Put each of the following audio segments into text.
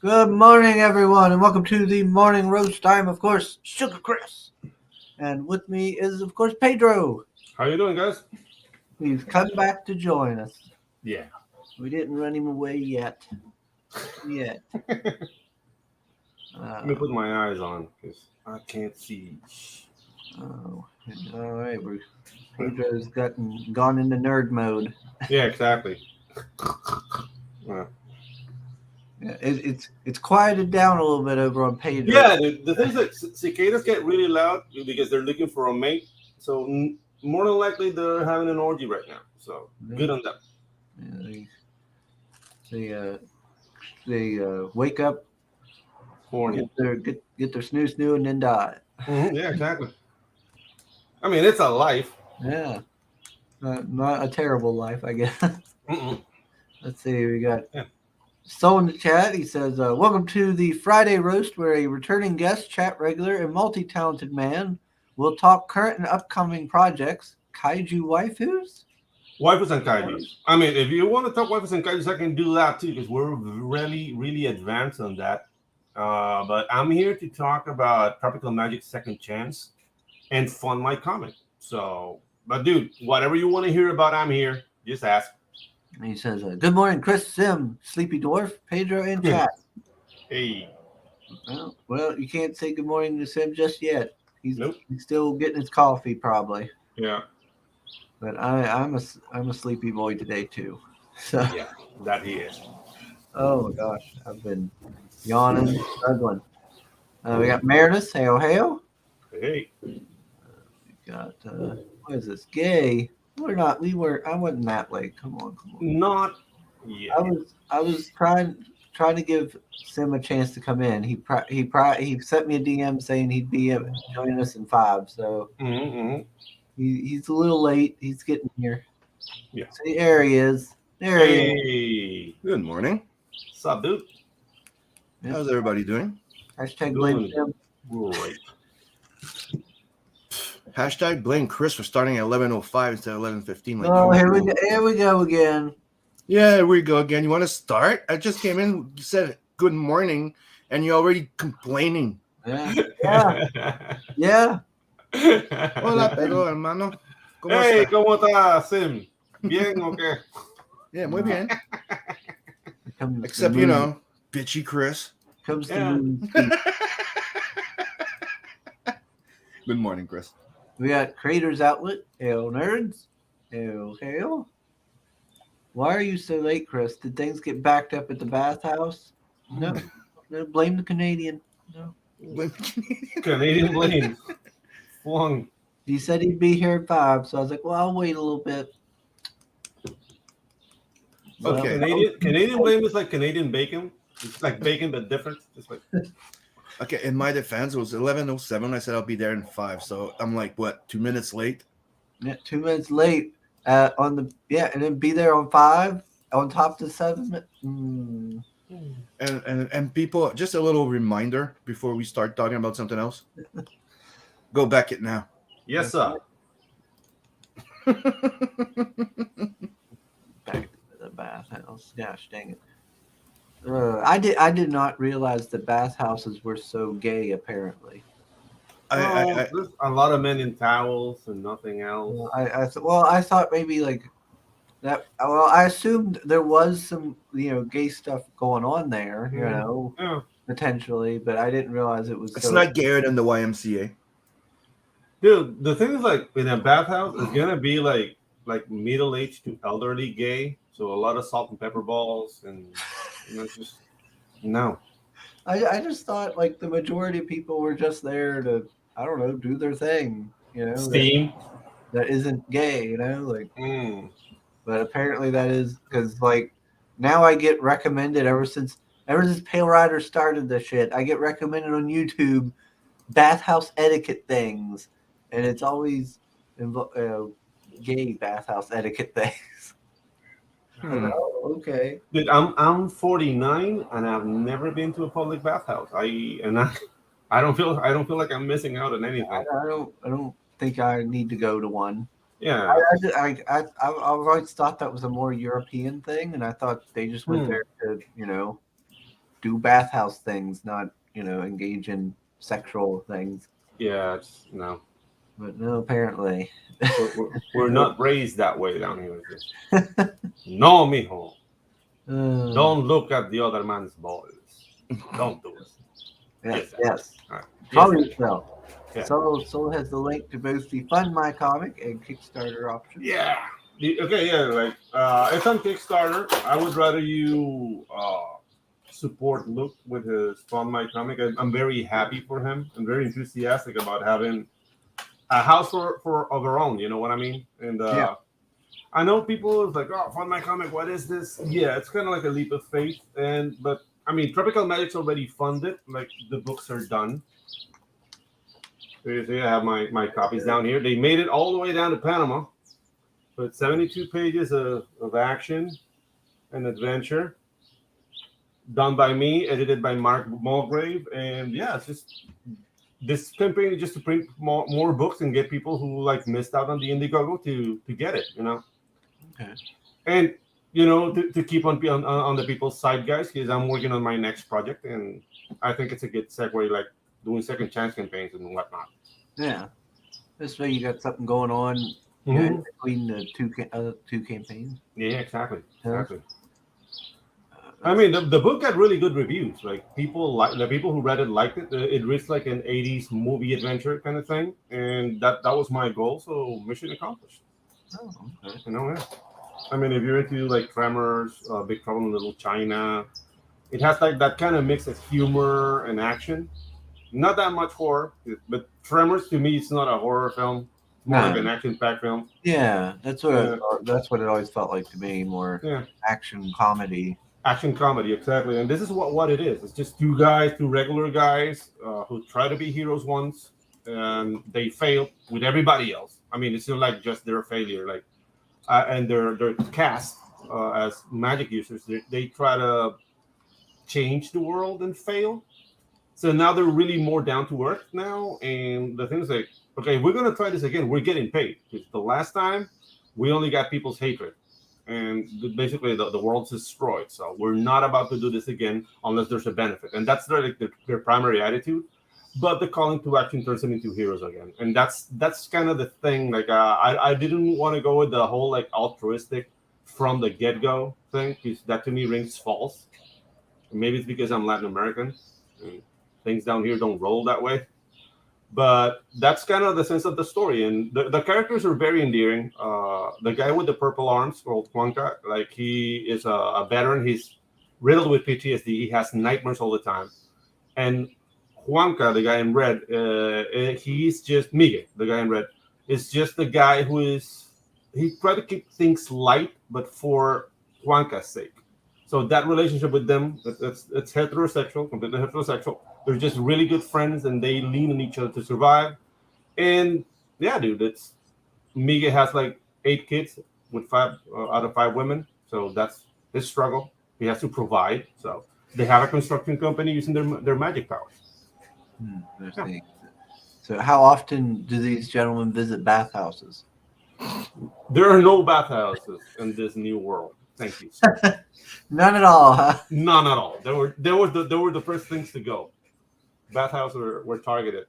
Good morning, everyone, and welcome to the morning roast. I'm, of course, Sugar Chris. And with me is, of course, Pedro. How you doing, guys? He's come back to join us. Yeah. We didn't run him away yet. Yet. Let me put my eyes on because I can't see. Oh, all right. Pedro's gone into nerd mode. Yeah, exactly. Yeah, Yeah, it's quieted down a little bit over on Pedro. yeah the thing is that cicadas get really loud because they're looking for a mate. So more than likely they're having an orgy right now. So good on them. Yeah, they wake up, Horny. get their snoo and then die. Yeah, exactly. I mean, it's a life. Yeah, not a terrible life, I guess. Mm-mm. Let's see, we got Yeah. Soul in the chat. He says, "Welcome to the Friday roast, where a returning guest, chat regular, and multi-talented man will talk current and upcoming projects, kaiju waifus." Waifus and kaijus. I mean, if you want to talk waifus and kaijus, I can do that too because we're really advanced on that. But I'm here to talk about Tropical Magic Second Chance and Fun My Comic. So, but dude, whatever you want to hear about, I'm here. Just ask. And he says, "Good morning, Chris, Sim, Sleepy Dwarf, Pedro, and chat." Hey, Well, you can't say good morning to Sim just yet. He's nope. still getting his coffee, probably. Yeah. But I'm a sleepy boy today too. So Yeah, that he is. oh my gosh, I've been yawning, struggling. We got Meredith, hail hail. Hey. We got what is this? Gay. We're not. We were. I wasn't that late. Come on. Not yet. I was trying to give Sim a chance to come in. He sent me a DM saying he'd be joining us in 5. So Mm-hmm. he's a little late. He's getting here. Yeah. So there he is. There he is. Hey. Good morning. What's up, dude? Yep. How's everybody doing? Hashtag blame Sim. Great. Hashtag blame Chris for starting at 11:05 instead of 11:15. Like Oh, usual. here we go again. Yeah, here we go again. You want to start? I just came in, you said good morning, and you're already complaining. Yeah. Hola, Pedro, hermano. ¿Cómo Hey, está? ¿cómo está, Sim? ¿Bien o qué? Yeah, muy bien. Comes Except, the you moon. know, bitchy Chris. Comes Yeah. the moon speak. Good morning, Chris. We got Creators Outlet. Hail, nerds. Hail. Why are you so late, Chris? Did things get backed up at the bathhouse? No. No, blame the Canadian. No. Canadian blame. Flung. He said he'd be here at 5, so I was like, well, I'll wait a little bit. Okay. Canadian blame is like Canadian bacon. It's like bacon, but different. Just like Okay, in my defense, it was 11:07. I said I'll be there in 5. So I'm like, what, 2 minutes late? Yeah, 2 minutes late and then be there on 5 on top of the 7. And people, just a little reminder before we start talking about something else. Go back it now. yes, sir. Back to the bathhouse. Gosh dang it. I did not realize that bathhouses were so gay, apparently. There's a lot of men in towels and nothing else. I thought maybe like that. Well, I assumed there was some gay stuff going on there, Yeah. potentially, but I didn't realize it was. It's not gayer than the YMCA. Dude, the thing is, like, in a bathhouse, it's gonna be like middle-aged to elderly gay. So a lot of salt and pepper balls, and just no. I just thought like the majority of people were just there to, I don't know, do their thing, Steam. that isn't gay, like. Mm. But apparently that is because like now I get recommended ever since Pale Rider started this shit. I get recommended on YouTube bathhouse etiquette things, and it's always gay bathhouse etiquette things. Oh, okay. Dude, I'm 49 and I've never been to a public bathhouse. I don't feel like I'm missing out on anything. I don't think I need to go to one. Yeah. I've always thought that was a more European thing, and I thought they just went there to do bathhouse things, not engage in sexual things. Yeah, it's no. But no, apparently. We're not raised that way down here. No, mijo. Don't look at the other man's balls. Don't do it. Yes. All right. Follow Yes, yourself. Yeah. Soul has the link to both the Fund My Comic and Kickstarter options. Yeah. Okay, yeah, like it's on Kickstarter. I would rather you support Luke with his Fund My Comic. I'm very happy for him. I'm very enthusiastic about having a house for of our own. You know what I mean? And I know people is like, oh, Fund My Comic, what is this? Yeah, it's kind of like a leap of faith. But I mean, Tropical Magic's already funded. Like the books are done. So you see, I have my copies down here. They made it all the way down to Panama. But 72 pages of action and adventure, done by me, edited by Mark Mulgrave, and yeah, it's just this campaign is just to print more books and get people who like missed out on the Indiegogo to get it, Okay. And to keep on the people's side, guys, because I'm working on my next project, and I think it's a good segue, like doing second chance campaigns and whatnot. Yeah, this way you got something going on. Mhm. Between the two campaigns. Yeah, exactly. Yeah. I mean, the book got really good reviews. Like the people who read it liked it. It reads like an '80s movie adventure kind of thing, and that was my goal. So mission accomplished. Oh, okay. Yeah. I mean, if you're into like Tremors, Big Trouble in Little China, it has like that kind of mix of humor and action. Not that much horror, but Tremors to me, it's not a horror film. More like an action-packed film. Yeah, that's what it always felt like to me. More action comedy. Action comedy, exactly. And this is what it is. It's just two regular guys who try to be heroes once, and they fail with everybody else. I mean, it's not like just their failure. Like, and their cast as magic users, they try to change the world and fail. So now they're really more down to earth now. And the thing is like, okay, we're going to try this again. We're getting paid. Because the last time, we only got people's hatred. And basically, the world's destroyed. So we're not about to do this again unless there's a benefit. And that's their primary attitude. But the calling to action turns them into heroes again. And that's kind of the thing. Like, I didn't want to go with the whole, like, altruistic from the get-go thing. Because that, to me, rings false. Maybe it's because I'm Latin American. And things down here don't roll that way. But that's kind of the sense of the story. And the characters are very endearing. The guy with the purple arms called Juanca, like he is a veteran. He's riddled with PTSD. He has nightmares all the time. And Juanca, the guy in red, he's just Miguel, the guy in red, is just the guy he tried to keep things light, but for Juanca's sake. So that relationship with them, it's heterosexual, completely heterosexual. They're just really good friends, and they lean on each other to survive. And yeah, dude, Miguel has like 8 kids with 5 out of 5 women. So that's his struggle. He has to provide. So they have a construction company using their magic powers. Yeah. So how often do these gentlemen visit bathhouses? There are no bathhouses in this new world. Thank you. None at all, huh? None at all. They were the first things to go. Bathhouses were targeted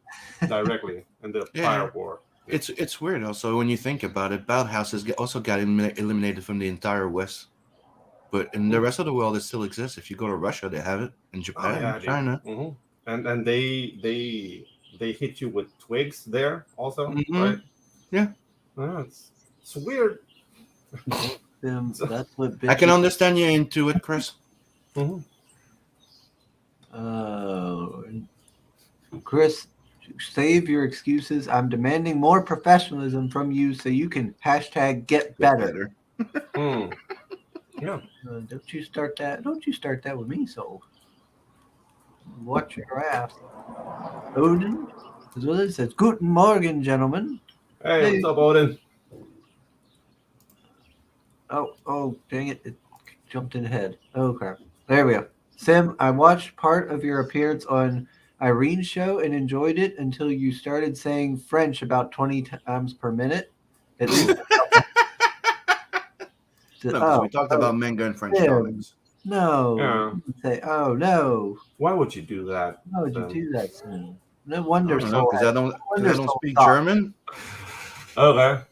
directly in the fire war. It's weird also when you think about it. Bathhouses also got eliminated from the entire West, but in the rest of the world it still exists. If you go to Russia, they have it. In Japan, China, and they hit you with twigs there also, right? Yeah, it's weird. That's what I can understand you into it, Chris. Chris, save your excuses. I'm demanding more professionalism from you so you can #get better. Yeah. Don't you start that. Don't you start that with me, Soul. Watch your ass. Odin is what it says. Guten Morgen, gentlemen. Hey, what's up, Odin? Oh, dang it. It jumped in ahead. Oh, crap. There we go. Sim, I watched part of your appearance on Irene's show and enjoyed it until you started saying French about 20 times per minute. We talked about manga and French comics. No. Yeah. Say, oh no. Why would you do that? Why would you Then? do that, Sam? No wonder I don't know Soul. because I don't Soul speak stopped. German. Okay,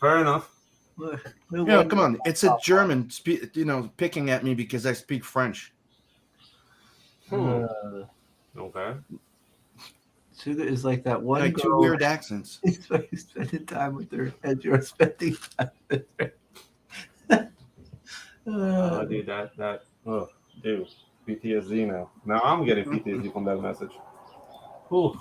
fair enough. No You know, wonder come on, Soul it's a stopped. German, picking at me because I speak French. Okay. Suga is like that one Like two girl. weird accents. He's spending time with her as you're spending time with her. Dude, that. Oh, dude, PTSD now. Now I'm getting PTSD from that message. Ooh.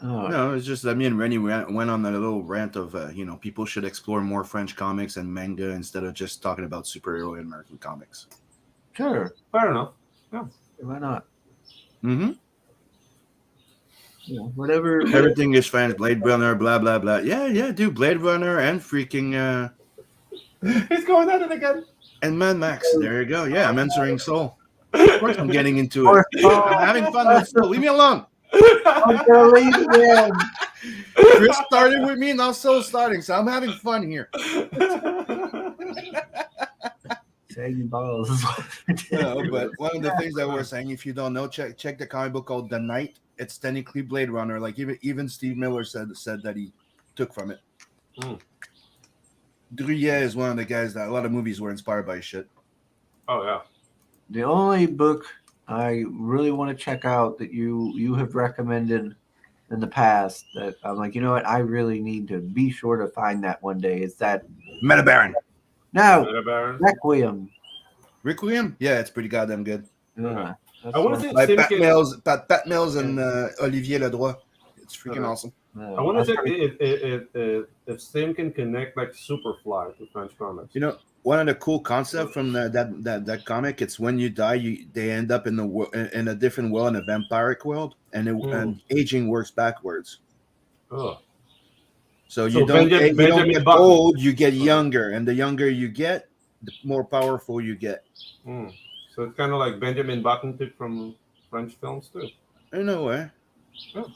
No, it's just that me and Rennie went on a little rant of people should explore more French comics and manga instead of just talking about superhero and American comics. Sure. Fair enough. Yeah. Why not? Mm-hmm. Yeah, whatever. Everything is fans. Blade Runner, blah blah blah. Yeah, dude. Blade Runner and freaking He's going at it again. and Mad Max. There you go. Yeah, I'm answering Soul. Of course, I'm getting into it. I'm having fun with Soul. Leave me alone. I'm gonna leave again. Chris started with me, now Soul's starting, so I'm having fun here. Sagging balls. No, but one of the things that we're saying, if you don't know, check the comic book called The Knight. It's technically Blade Runner. Like even Steve Miller said that he took from it. Druyet is one of the guys that a lot of movies were inspired by shit. Oh yeah. The only book I really want to check out that you have recommended in the past that I'm like, you know what, I really need to be sure to find that one day. Is that Metabaron? No, Metabaron? Requiem. Requiem? Yeah, it's pretty goddamn good. Yeah, I want to say By Pat Syndicate. Mills, and Olivier Ledroit. It's freaking awesome. I want to check if Sim can connect like Superfly to French comics. You know, one of the cool concepts from that comic, it's when you die, they end up in a different world, in a vampiric world, and aging works backwards. Oh. So you don't get old, you get younger, and the younger you get, the more powerful you get. So it's kind of like Benjamin Button took from French films too. In a way. Oh.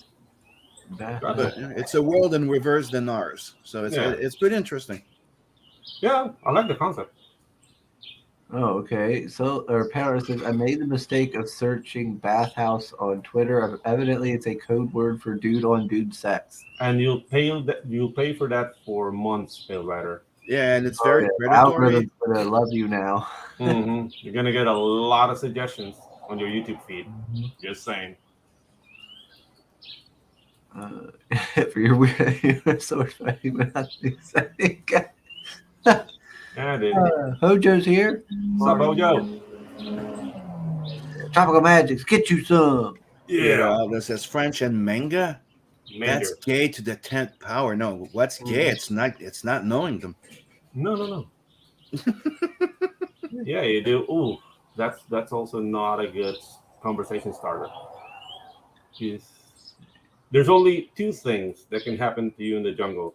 But it's a world in reverse than ours, so it's pretty interesting. Yeah, I like the concept. Oh, okay. So, Paris says, I made the mistake of searching bathhouse on Twitter. Evidently, it's a code word for dude on dude sex. And you'll pay for that for months, Phil Ryder. Yeah, and it's very predatory. Algorithm's gonna love you now. You're gonna get a lot of suggestions on your YouTube feed. Just saying. For your weird source fighting without saying. Yeah, dude. Hojo's here. What's up, Hojo? Tropical Magics, get you some. Yeah. This is French and manga. That's gay to the 10th power. No, what's gay? It's not knowing them. No. Yeah, you do. Ooh, that's also not a good conversation starter. There's only two things that can happen to you in the jungle: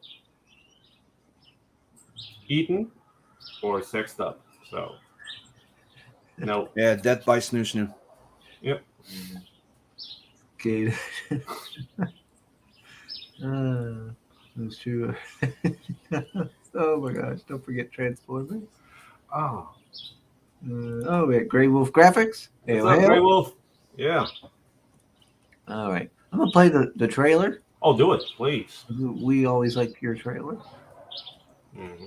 eaten or sexed up. So, no. Yeah, death by snoo snoo. Yep. Okay. That's true. Oh my gosh! Don't forget Transformers. Oh. We got Grey Wolf Graphics. What's up, Grey Wolf? Yeah. All right. I'm gonna play the trailer. Oh, do it, please. We always like your trailer. Mm-hmm.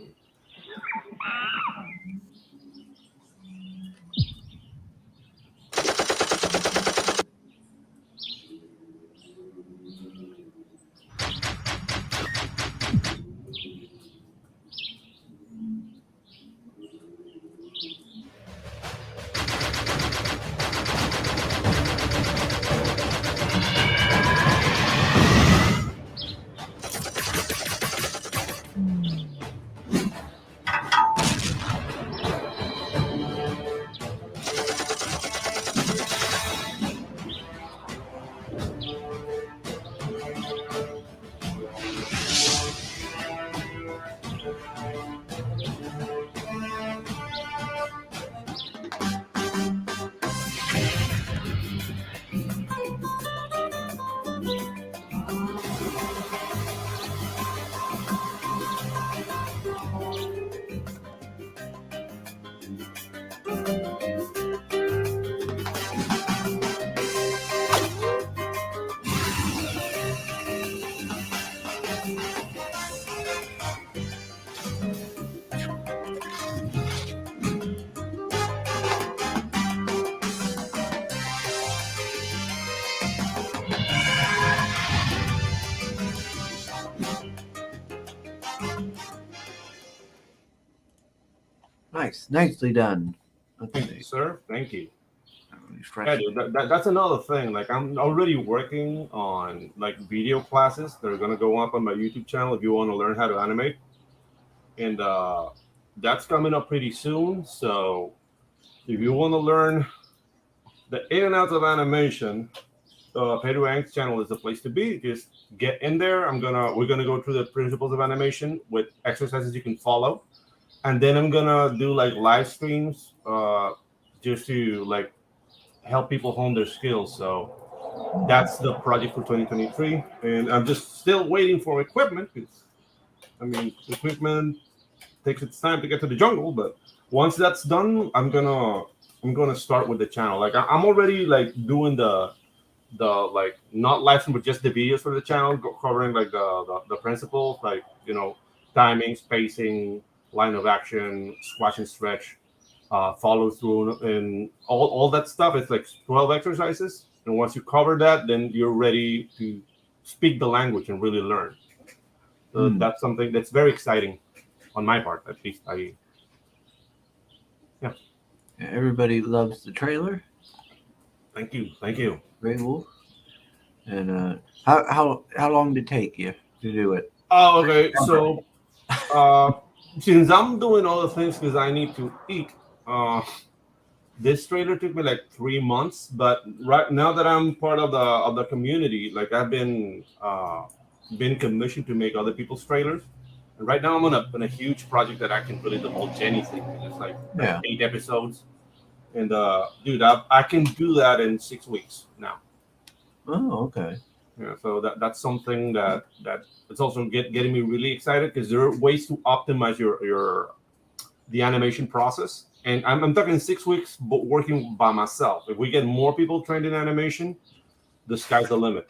Nice. Nicely done. Thank you, sir. Thank you. Refresh. Yeah, dude, that's another thing. Like, I'm already working on like video classes that are gonna go up on my YouTube channel if you want to learn how to animate, and that's coming up pretty soon. So, if you want to learn the in and outs of animation, Pedro Ang's channel is the place to be. Just get in there. We're gonna go through the principles of animation with exercises you can follow, and then I'm gonna do like live streams, just to like help people hone their skills. So that's the project for 2023, and I'm just still waiting for equipment. Because I mean, equipment takes its time to get to the jungle, but once that's done, I'm gonna start with the channel. Like I'm already like doing the like not live stream, but just the videos for the channel, covering like the principles, like timing, spacing, line of action, squash and stretch, follow through, and all that stuff. It's like 12 exercises, and once you cover that, then you're ready to speak the language and really learn. So that's something that's very exciting on my part, at least. Yeah. Everybody loves the trailer. Thank you. Gray Wolf. And how long did it take you to do it? Oh, okay. So, since I'm doing all the things because I need to eat, this trailer took me like 3 months. But right now that I'm part of the community, like I've been commissioned to make other people's trailers. And right now I'm on a huge project that I can really divulge anything. It's like 8 episodes, and dude, I can do that in 6 weeks now. Oh, okay. Yeah, so that's something that it's also getting me really excited, because there are ways to optimize the animation process. And I'm talking 6 weeks, but working by myself. If we get more people trained in animation, the sky's the limit.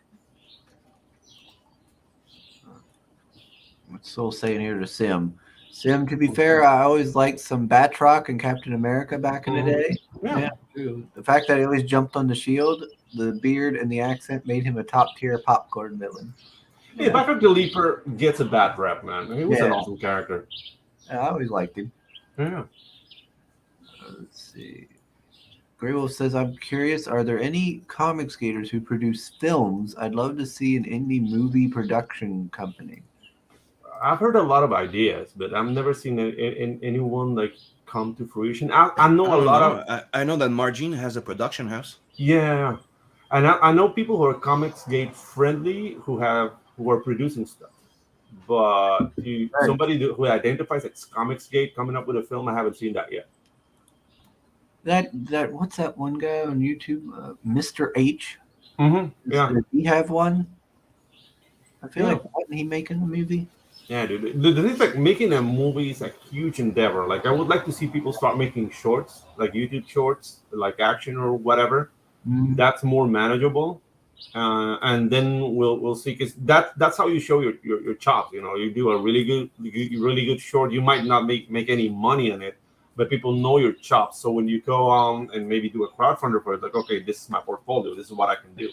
What's Soul saying here to Sim? Sim, to be fair, I always liked some Batroc and Captain America back in the day. Yeah. True. The fact that he always jumped on the shield, the beard, and the accent made him a top-tier popcorn villain. Yeah, Batroc the Leaper gets a bad rep, man. He was an awesome character. Yeah, I always liked him. Yeah. Let's see. Grey Wolf says, I'm curious, are there any comic skaters who produce films? I'd love to see an indie movie production company. I've heard a lot of ideas, but I've never seen anyone like come to fruition. I know a lot of. I know that Margine has a production house. Yeah, and I know people who are Comicsgate friendly who are producing stuff. But somebody who identifies as Comicsgate coming up with a film, I haven't seen that yet. That what's that one guy on YouTube, Mr. H? Mm-hmm. Yeah. Does he have one? I feel like wasn't he making a movie? Yeah, dude. The thing is, like, making a movie is a huge endeavor. Like, I would like to see people start making shorts, like YouTube shorts, like action or whatever. That's more manageable, and then we'll see. Because that's how you show your chops. You do a really good short. You might not make any money on it, but people know your chops. So when you go on and maybe do a crowdfunder for it, like, okay, this is my portfolio. This is what I can do.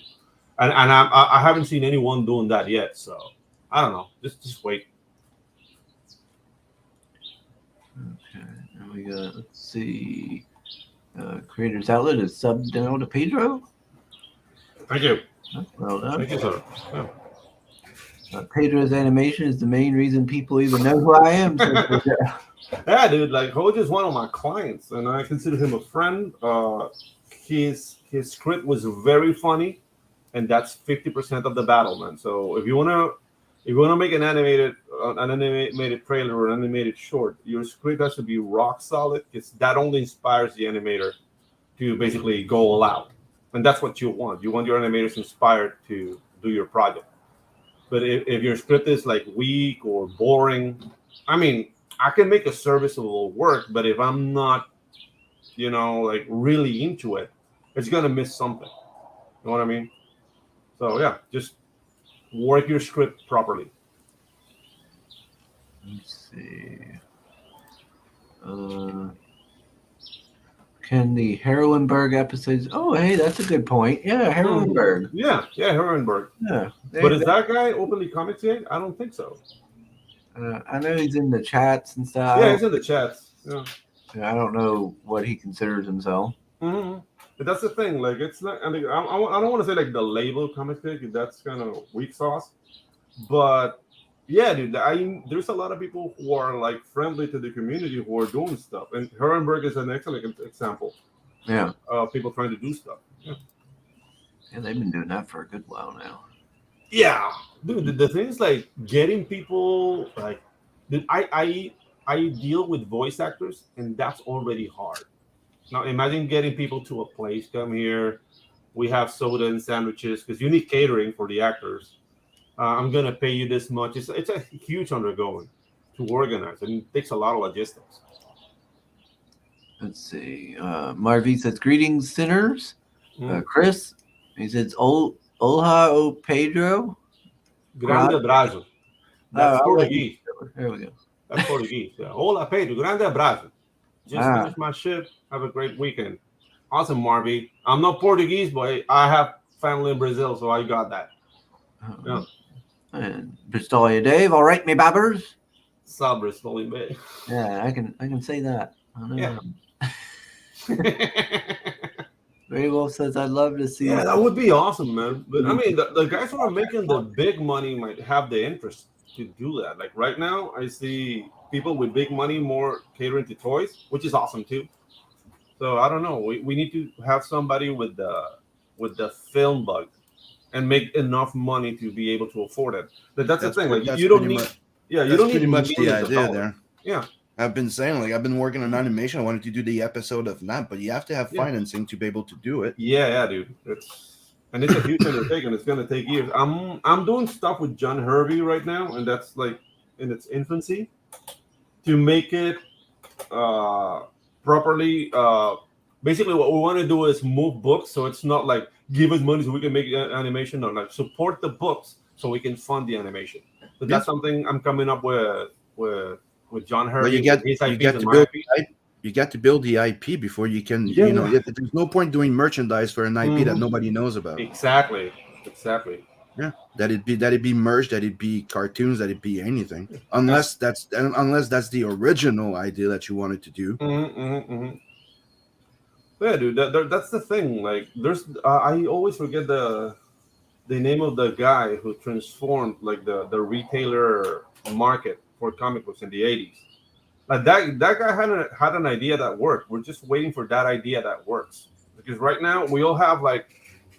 And I haven't seen anyone doing that yet. So I don't know. Just wait. Okay, now we got, let's see, Creators Outlet is subbed down to Pedro. Thank you. Well done. Thank you, sir. Yeah. Pedro's animation is the main reason people even know who I am. Yeah, dude, like Hoj is one of my clients, and I consider him a friend. His script was very funny, and that's 50% of the battle, man. So if you wanna make an animated trailer or an animated short, your script has to be rock solid, because that only inspires the animator to basically go all out. And that's what you want. You want your animators inspired to do your project. But if your script is like weak or boring, I mean, I can make a serviceable work, but if I'm not, like really into it, it's gonna miss something. You know what I mean? So yeah, just work your script properly. Let's see. Can the Heroinberg episodes? Oh, hey, that's a good point. Yeah, Heroinberg. Yeah, Heroinberg. Yeah. But is that guy openly Comicsgate? I don't think so. I know he's in the chats and stuff. Yeah, he's in the chats. Yeah. I don't know what he considers himself. Mm-hmm. But that's the thing. Like, it's not. I mean, I don't want to say like the label comic pick. That's kind of weak sauce. But yeah, dude, there's a lot of people who are like friendly to the community who are doing stuff, and Herrenberg is an excellent example. Yeah. People trying to do stuff. Yeah. Yeah, they've been doing that for a good while now. Yeah, dude. The thing is like getting people like, dude, I deal with voice actors, and that's already hard. Now imagine getting people to a place. Come here. We have soda and sandwiches because you need catering for the actors. I'm gonna pay you this much. It's a huge undergoing to organize, and it takes a lot of logistics. Let's see. Marvi says, "Greetings, sinners." Mm. Chris, he says, "Olha o Pedro." Grande abraço. That's Portuguese. There we go. That's Portuguese. Yeah. Hola, Pedro. Grande abraço. Just Ah. finished my shift. Have a great weekend. Awesome, Marvy. I'm not Portuguese, but I have family in Brazil, so I got that. Yeah. And Pistolia Dave, all right, me babbers. Sabres, holy man. Yeah, I can say that. Yeah. Very well says, "I'd love to see." Yeah, that would be awesome, man. But I mean, the guys who are making the big money might have the interest to do that. Like right now, I see people with big money more catering to toys, which is awesome too. So I don't know. We need to have somebody with the film bug and make enough money to be able to afford it. But that's the thing. Like you don't need. Yeah, you don't need pretty much the millions of idea dollars. there. Yeah. I've been saying, like, I've been working on animation. I wanted to do the episode of that, but you have to have financing to be able to do it. Yeah, dude. It's a huge undertaking. It's gonna take years. I'm doing stuff with John Hervey right now, and that's like in its infancy to make it properly. Basically, what we want to do is move books, so it's not like give us money so we can make animation. No, like support the books so we can fund the animation. So that's something I'm coming up with John Hervey. But you got to build the IP before you can. There's no point doing merchandise for an IP that nobody knows about. Exactly. Yeah, that it be merged, that it be cartoons, that it be anything, unless that's the original idea that you wanted to do. Yeah, dude, that's the thing. Like, I always forget the name of the guy who transformed like the retailer market for comic books in the 80s. Like that guy had an idea that worked. We're just waiting for that idea that works. Because right now we all have like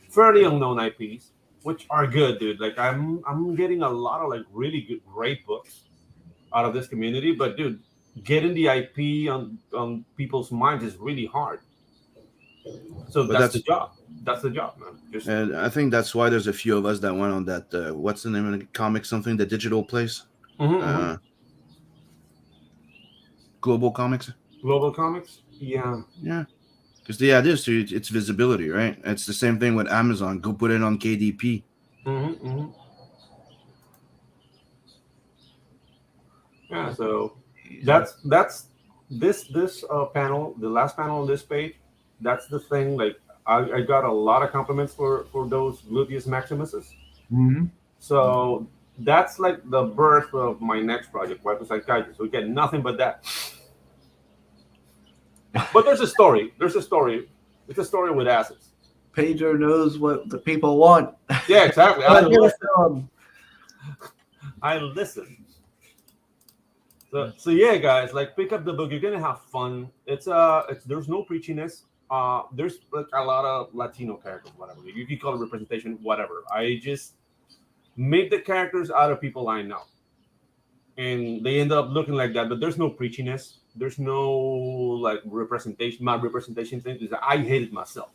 fairly unknown IPs, which are good, dude. Like I'm getting a lot of like really good, great books out of this community. But dude, getting the IP on people's minds is really hard. So that's the job. That's the job, man. And I think that's why there's a few of us that went on that. What's the name of the comic? Something, the digital place. Global Comics. Global Comics. Yeah. Because the idea is it's visibility, right? It's the same thing with Amazon. Go put it on KDP. Yeah. So that's this panel, the last panel on this page. That's the thing. Like I got a lot of compliments for those Gluteus Maximuses. So that's like the birth of my next project, Waifu Psychiatry. So we get nothing but that. But there's a story. It's a story with assets. Pedro knows what the people want. Yeah, exactly. I listen. So yeah, guys, like pick up the book. You're gonna have fun. It's there's no preachiness. There's like a lot of Latino characters, whatever. You can call it representation, whatever. I just make the characters out of people I know, and they end up looking like that. But there's no preachiness. There's no like representation. My representation thing is that I hate it myself.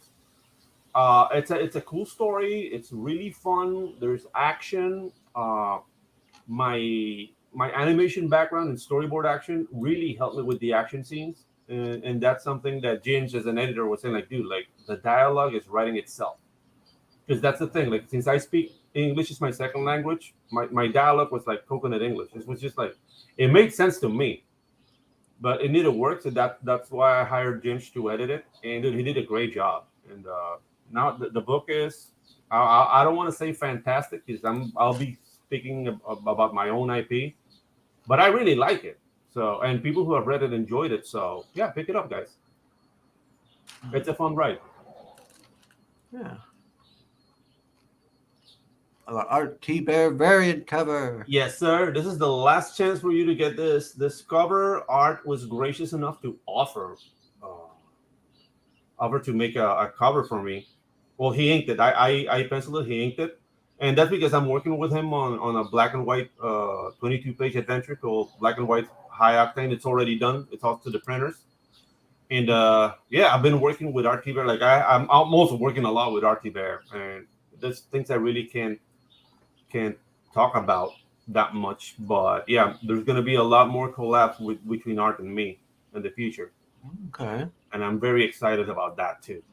It's a cool story. It's really fun. There's action. My animation background and storyboard action really helped me with the action scenes, and that's something that James, as an editor, was saying. Like, dude, like the dialogue is writing itself, because that's the thing. Like, since I speak English is my second language, my dialogue was like coconut English. It was just like it made sense to me. But it needed work, so that's why I hired James to edit it, and dude, he did a great job. And now the book is, I don't want to say fantastic, because I'll be speaking about my own IP, but I really like it. So, and people who have read it enjoyed it. So, yeah, pick it up, guys. It's a fun ride. Yeah. Art T Bear variant cover. Yes, sir. This is the last chance for you to get this. This cover art was gracious enough to offer to make a cover for me. Well, he inked it. I penciled it. He inked it, and that's because I'm working with him on a black and white 22-page adventure called Black and White High Octane. It's already done. It's off to the printers. And yeah, I've been working with RT Bear. Like I'm also working a lot with RT Bear, and there's things I really can't talk about that much. But yeah, there's gonna be a lot more collabs between Art and me in the future. Okay. And I'm very excited about that too.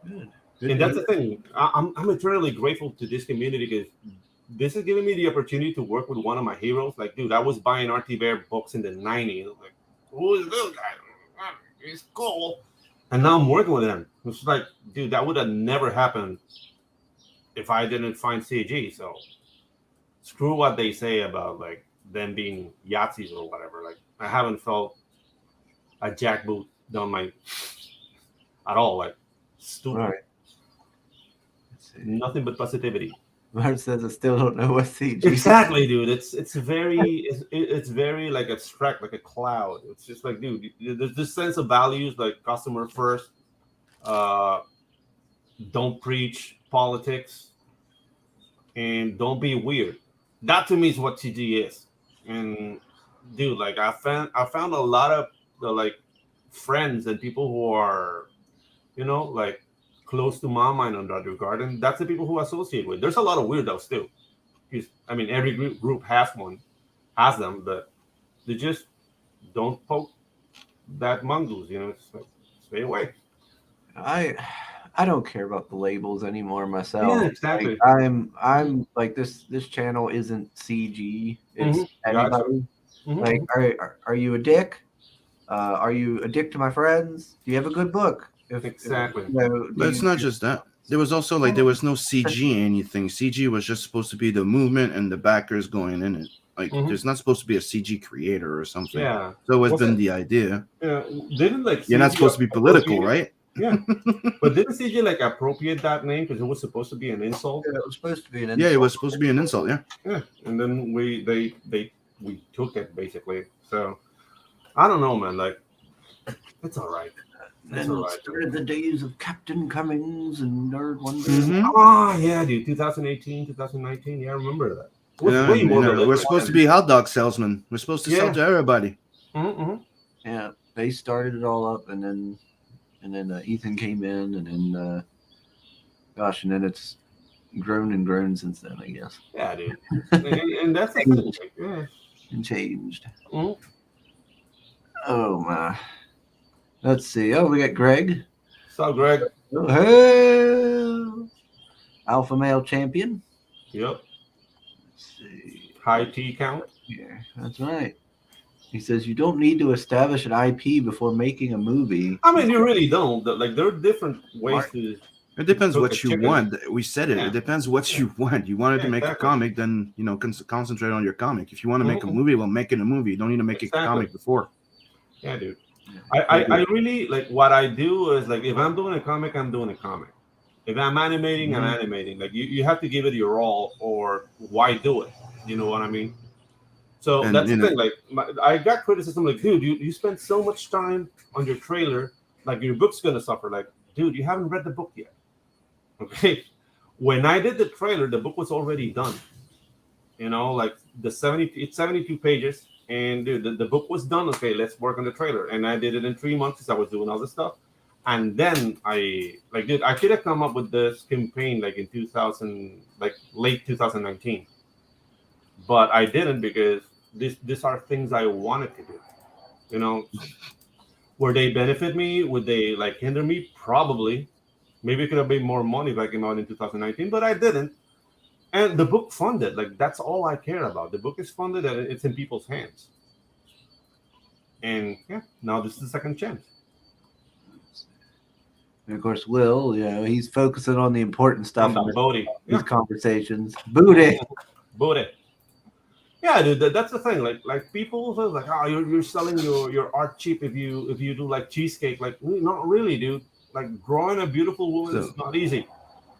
Good. And that's the thing. I'm eternally grateful to this community because this is giving me the opportunity to work with one of my heroes. Like, dude, I was buying RT Bear books in the '90s. Like, who is this guy? He's cool. And now I'm working with him. It's like, dude, that would have never happened if I didn't find CG. So screw what they say about like them being Yahtzees or whatever. Like, I haven't felt a jackboot down my at all. Like, stupid. Right. Nothing but positivity. Mark says I still don't know what CG. Exactly, dude. It's very like abstract, like a cloud. It's just like, dude, there's this sense of values like customer first. Don't preach politics, and don't be weird. That to me is what CG is. And dude, like I found a lot of the like friends and people who are, like close to my mind on that regard, and that's the people who I associate with. There's a lot of weirdos too. I mean, every group has them, but they just don't poke that mongoose. It's like, stay away. I don't care about the labels anymore myself. Yeah, exactly. Like, I'm like this channel isn't CG. It's anybody. Mm-hmm. Like, are you a dick? Are you a dick to my friends? Do you have a good book? Exactly. But it's not just that. There was also like there was no CG anything. CG was just supposed to be the movement and the backers going in it. Like there's not supposed to be a CG creator or something. Yeah. So it's been the idea. Yeah. Didn't like you're not supposed to be political, right? Yeah. But didn't CG like appropriate that name because it was supposed to be an insult? Yeah, it was supposed to be an insult. Yeah, it was supposed to be an insult. Yeah. Yeah. And then we took it basically. So I don't know, man. Like, it's all right. Then started the days of Captain Cummings and Nerd Wonder. Oh, yeah, dude. 2018, 2019. Yeah, I remember that. We're supposed to be hot dog salesmen. We're supposed to sell to everybody. Yeah, they started it all up, and then Ethan came in, and then and then it's grown and grown since then, I guess. Yeah, dude. and that's the thing. Yeah. And changed. Oh my. Let's see. Oh, we got Greg. What's up, Greg? Oh, hey. Alpha male champion. Yep. Let's see. High T count. Yeah, that's right. He says you don't need to establish an IP before making a movie. I mean, you really don't. Like, there are different ways to. It depends what you want. We said it. Yeah. It depends what you want. You wanted to make a comic, then concentrate on your comic. If you want to make a movie, well, make it a movie. You don't need to make a comic before. Yeah, dude. I really like what I do is like if I'm doing a comic, I'm doing a comic. If I'm animating, I'm animating. Like you have to give it your all, or why do it? You know what I mean? So that's the thing. Like I got criticism, like, dude, you spend so much time on your trailer, like your book's gonna suffer. Like, dude, you haven't read the book yet. Okay, when I did the trailer, the book was already done. Like it's 72 pages. And dude, the book was done. Okay, let's work on the trailer. And I did it in 3 months because I was doing all this stuff. And then I could have come up with this campaign like in late 2019. But I didn't because these are things I wanted to do. Would they benefit me? Would they like hinder me? Probably. Maybe it could have made more money if I came out in 2019, but I didn't. And the book funded, like that's all I care about. The book is funded and it's in people's hands. And yeah, now this is the second chance. And of course, Will, he's focusing on the important stuff in Booty. these conversations. Booty. Yeah, dude, that's the thing. Like people say like, oh, you're selling your art cheap if you do like cheesecake. Like, not really, dude. Like growing a beautiful woman is So not easy.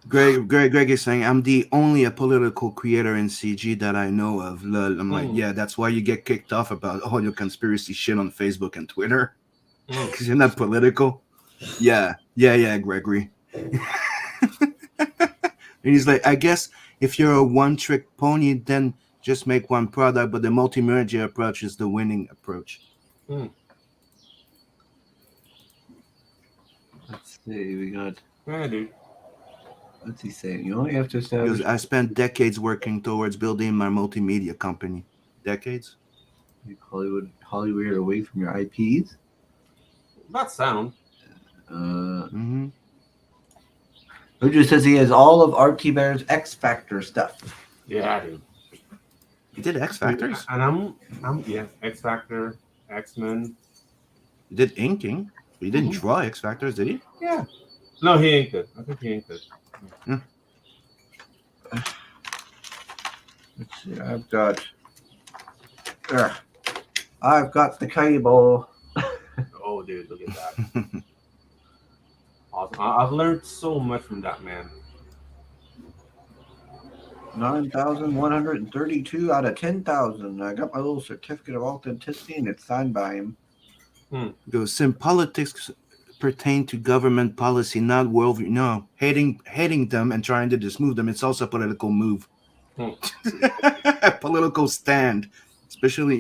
Greg is saying I'm the only a political creator in CG that I know of. Lol. I'm like, Mm, yeah, that's why you get kicked off about all your conspiracy shit on Facebook and Twitter mm. because you're not political. Yeah, Gregory. And he's like, I guess if you're a one-trick pony, then just make one product, but the multi-media approach is the winning approach. Mm. Let's see. We got. Yeah, dude. What's he saying? You only have to Because establish I spent decades working towards building my multimedia company. Decades? Hollywood away from your IPs. That sound. Mm-hmm. Who just says he has all of RT Bear's X Factor stuff. Yeah, dude. He did X Factors? And I'm yeah, X Factor, X-Men. He did inking. He didn't Mhm. draw X Factors, did he? Yeah. No, he inked it. I think he inked it. Let's see. I've got the cable. Oh, dude, look at that. Awesome. I've learned so much from that man. 9,132 out of 10,000. I got my little certificate of authenticity, and it's signed by him. Goes, since politics pertain to government policy, not worldview. No, hating them and trying to dismove them. It's also a political move. A political stand, especially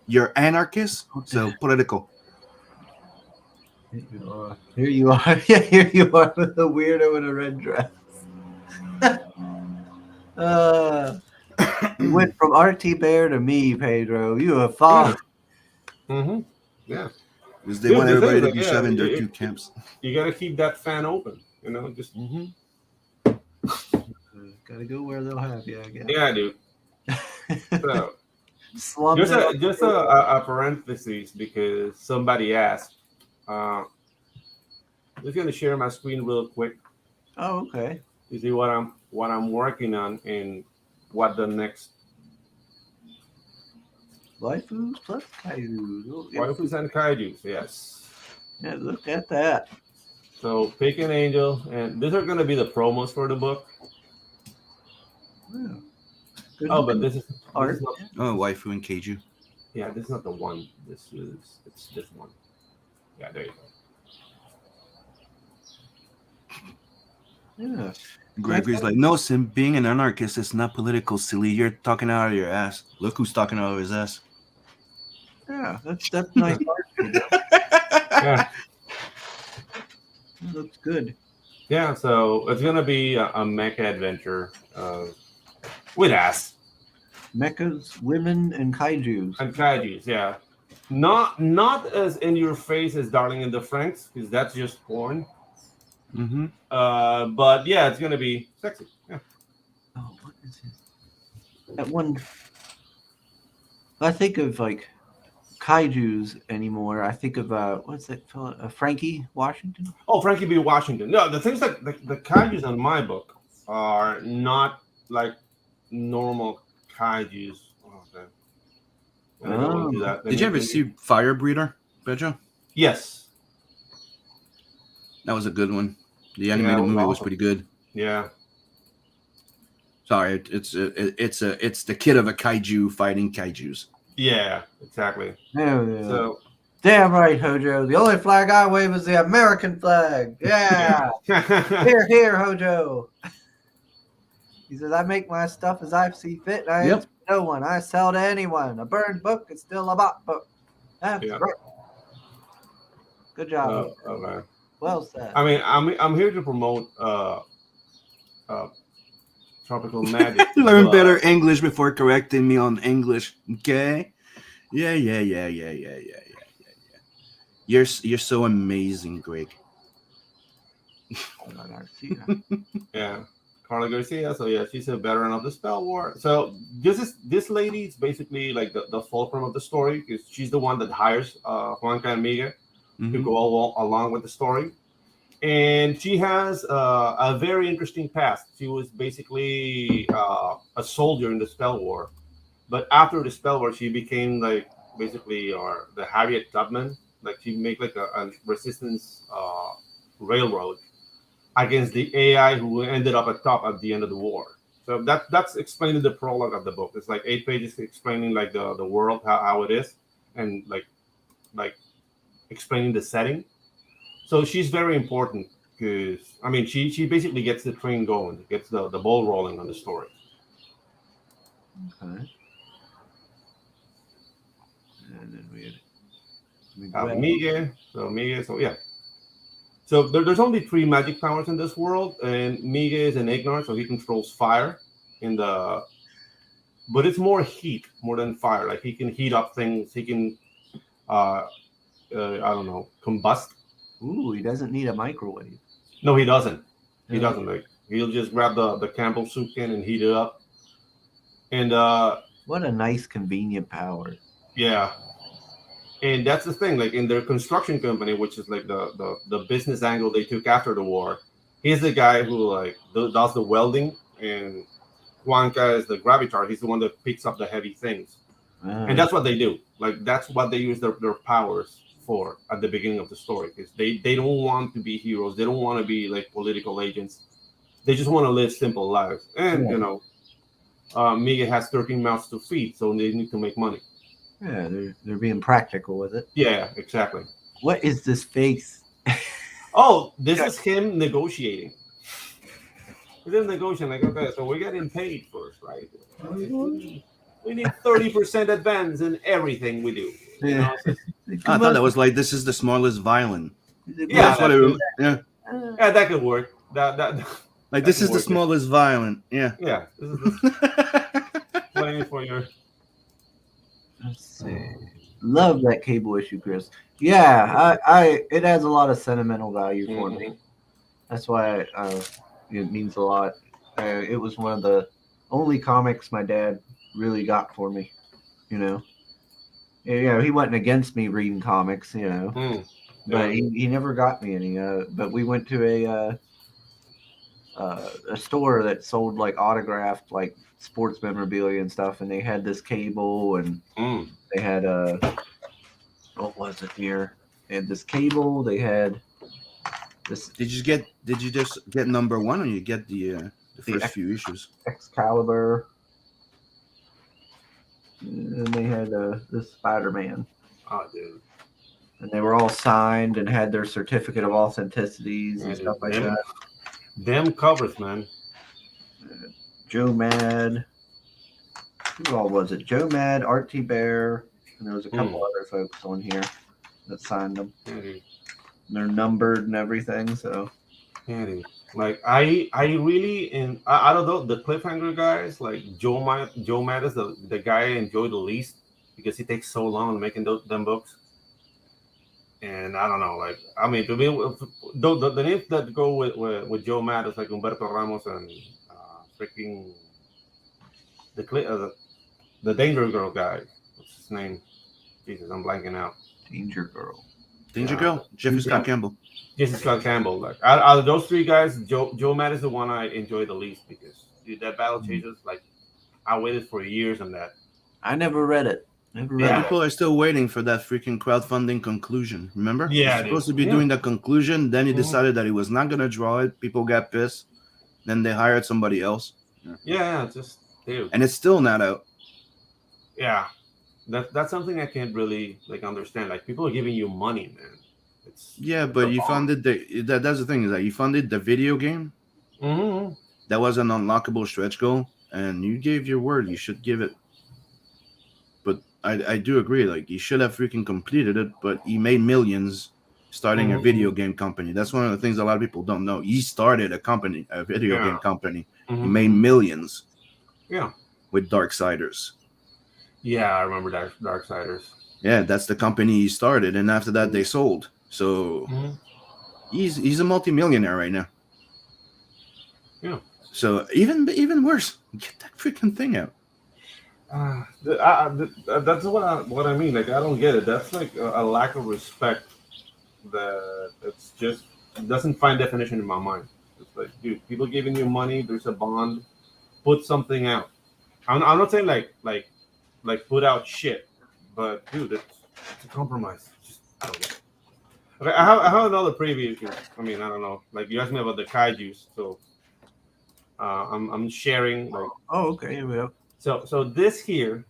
you're anarchist, so political. Here you are. Yeah, here you are with the weirdo in a red dress. You went from RT Bear to me, Pedro. You have fallen. Mm-hmm. Yeah. Because they Dude, want the everybody thing to is, be shoved in their two camps. You got to keep that fan open. Just Gotta go where they'll have you, I guess. yeah, dude. So Slump just a parenthesis because somebody asked. I'm just gonna share my screen real quick. Oh, okay. You see what I'm working on and what the next Waifus plus kaijus. Oh, yeah. waifus and kaijus. Yes. Yeah, look at that. So Pick an Angel, and these are gonna be the promos for the book. Yeah. Good Oh, but looking this is art. not. Oh, waifu and keiju. Yeah, this is not the one. It's this one. Yeah, there you go. Yeah. Gregory's like, no, Sim, being an anarchist is not political, silly. You're talking out of your ass. Look who's talking out of his ass. Yeah, that's nice art. Yeah. That looks good. Yeah, so it's gonna be a mecha adventure with ass Mechas, women, and kaijus. and kaijus. Yeah, not as in your face as Darling in the Franxx, because that's just porn. Mm-hmm. But yeah, it's gonna be sexy. Yeah. Oh, what is this? That one. I think of like kaijus anymore. I think of what's that fella? Frankie Washington. Oh, Frankie B. Washington. No, the things like the kaijus on my book are not like normal kaijus. Oh, okay. I don't want to do that. Did you ever see Fire Breather, Pedro? Yes. That was a good one. The animated movie was awesome. pretty good. Yeah. Sorry, it's the kid of a kaiju fighting kaijus. Yeah, exactly. Yeah. So Damn right, Hojo. The only flag I wave is the American flag. Yeah. Here, Hojo. He says, I make my stuff as I see fit, and I Yep. answer no one. I sell to anyone. A burned book is still a bought book. That's Yeah. right. Good job. okay. Well said. I mean, I'm here to promote tropical magic. Learn better English before correcting me on English, okay? Yeah. You're so amazing, Greg. Yeah, Carla Garcia. So yeah, she's a veteran of the spell war. So this lady is basically like the fulcrum of the story because she's the one that hires Juanca and Miguel to go along with the story. And she has a very interesting past. She was basically a soldier in the spell war, But after the spell where she became like basically or the Harriet Tubman, like she make like a resistance railroad against the AI who ended up at top at the end of the war. So that's explaining the prologue of the book. It's like 8 pages explaining like the world, how it is, and like explaining the setting. So she's very important because I mean she basically gets the train going, gets the ball rolling on the story. Okay. And then we had Miguel, so yeah. So there's only three magic powers in this world, and Miguel is an ignorant, so he controls fire in the, but it's more heat more than fire. Like he can heat up things. He can, uh, I don't know, combust. Ooh, he doesn't need a microwave. No, he doesn't. He Yeah. doesn't. Like he'll just grab the Campbell soup can and heat it up. And What a nice, convenient power. yeah, and that's the thing. Like in their construction company, which is like the business angle they took after the war, he's the guy who like does the welding, and Juanca is the gravitar. He's the one that picks up the heavy things, and that's what they do. Like that's what they use their powers for at the beginning of the story, because they don't want to be heroes. They don't want to be like political agents. They just want to live simple lives. And you know, Miguel has 13 mouths to feed, so they need to make money. Yeah, they're being practical with it. Yeah, exactly. What is this face? Oh, this is him negotiating. He's negotiating, like, okay, so we're getting paid first, right? We need 30% advance in everything we do. You know? I thought that was like, this is the smallest violin. Yeah, That's what it, yeah. Yeah, that could work. That Like, this is the smallest violin. Yeah. Yeah. This is the playing for your. Let's see. Love that cable issue, Chris. Yeah, I it has a lot of sentimental value for me. That's why it means a lot. It was one of the only comics my dad really got for me. You know, he wasn't against me reading comics. You know, but he never got me any. But we went to a store that sold like autographed like sports memorabilia and stuff, and they had this cable, and they had what was it here? They had this cable. They had this. Did you just get number one, or you get the first few issues? Excalibur, and they had this Spider-Man. Oh, dude. And they were all signed and had their certificate of authenticities and stuff like that. Them covers, man. Joe Mad. Who all was it? Joe Mad, Art T. Bear, and there was a couple other folks on here that signed them. And they're numbered and everything. So, like I really I don't know, the cliffhanger guys, like Joe Mad is the guy I enjoy the least because he takes so long making them books. And I don't know, like I mean, to me, the names that go with Joe Mad is like Humberto Ramos and freaking the Danger Girl guy. What's his name? Jesus, I'm blanking out. Danger Girl. Jeffrey Scott Campbell. Jeffrey Scott Campbell. Like out of those three guys, Joe Mad is the one I enjoy the least because dude, that Battle Chasers, like I waited for years on that. I never read it. People are still waiting for that freaking crowdfunding conclusion. Remember? Yeah, he was supposed to be doing the conclusion. Then he decided that he was not going to draw it. People got pissed. Then they hired somebody else. Yeah, just dude. And it's still not out. Yeah, that's something I can't really like understand. Like people are giving you money, man. But you funded that's the thing is that you funded the video game. That was an unlockable stretch goal, and you gave your word. You should give it. But I do agree. Like he should have freaking completed it, but he made millions starting a video game company. That's one of the things a lot of people don't know. He started a video game company. He made millions. Yeah. With Darksiders. Yeah, I remember Darksiders. Yeah, that's the company he started, and after that they sold. So he's a multimillionaire right now. Yeah. So even worse, get that freaking thing out. That's what I mean. Like I don't get it. That's like a lack of respect. That it's just it doesn't find definition in my mind. It's like, dude, people giving you money. There's a bond. Put something out. I'm not saying like like put out shit. But dude, it's a compromise. Just, I don't know. Okay, I have another preview here. I mean, I don't know. Like you asked me about the kaiju's, so I'm sharing like Oh, okay. Here we go. so this here,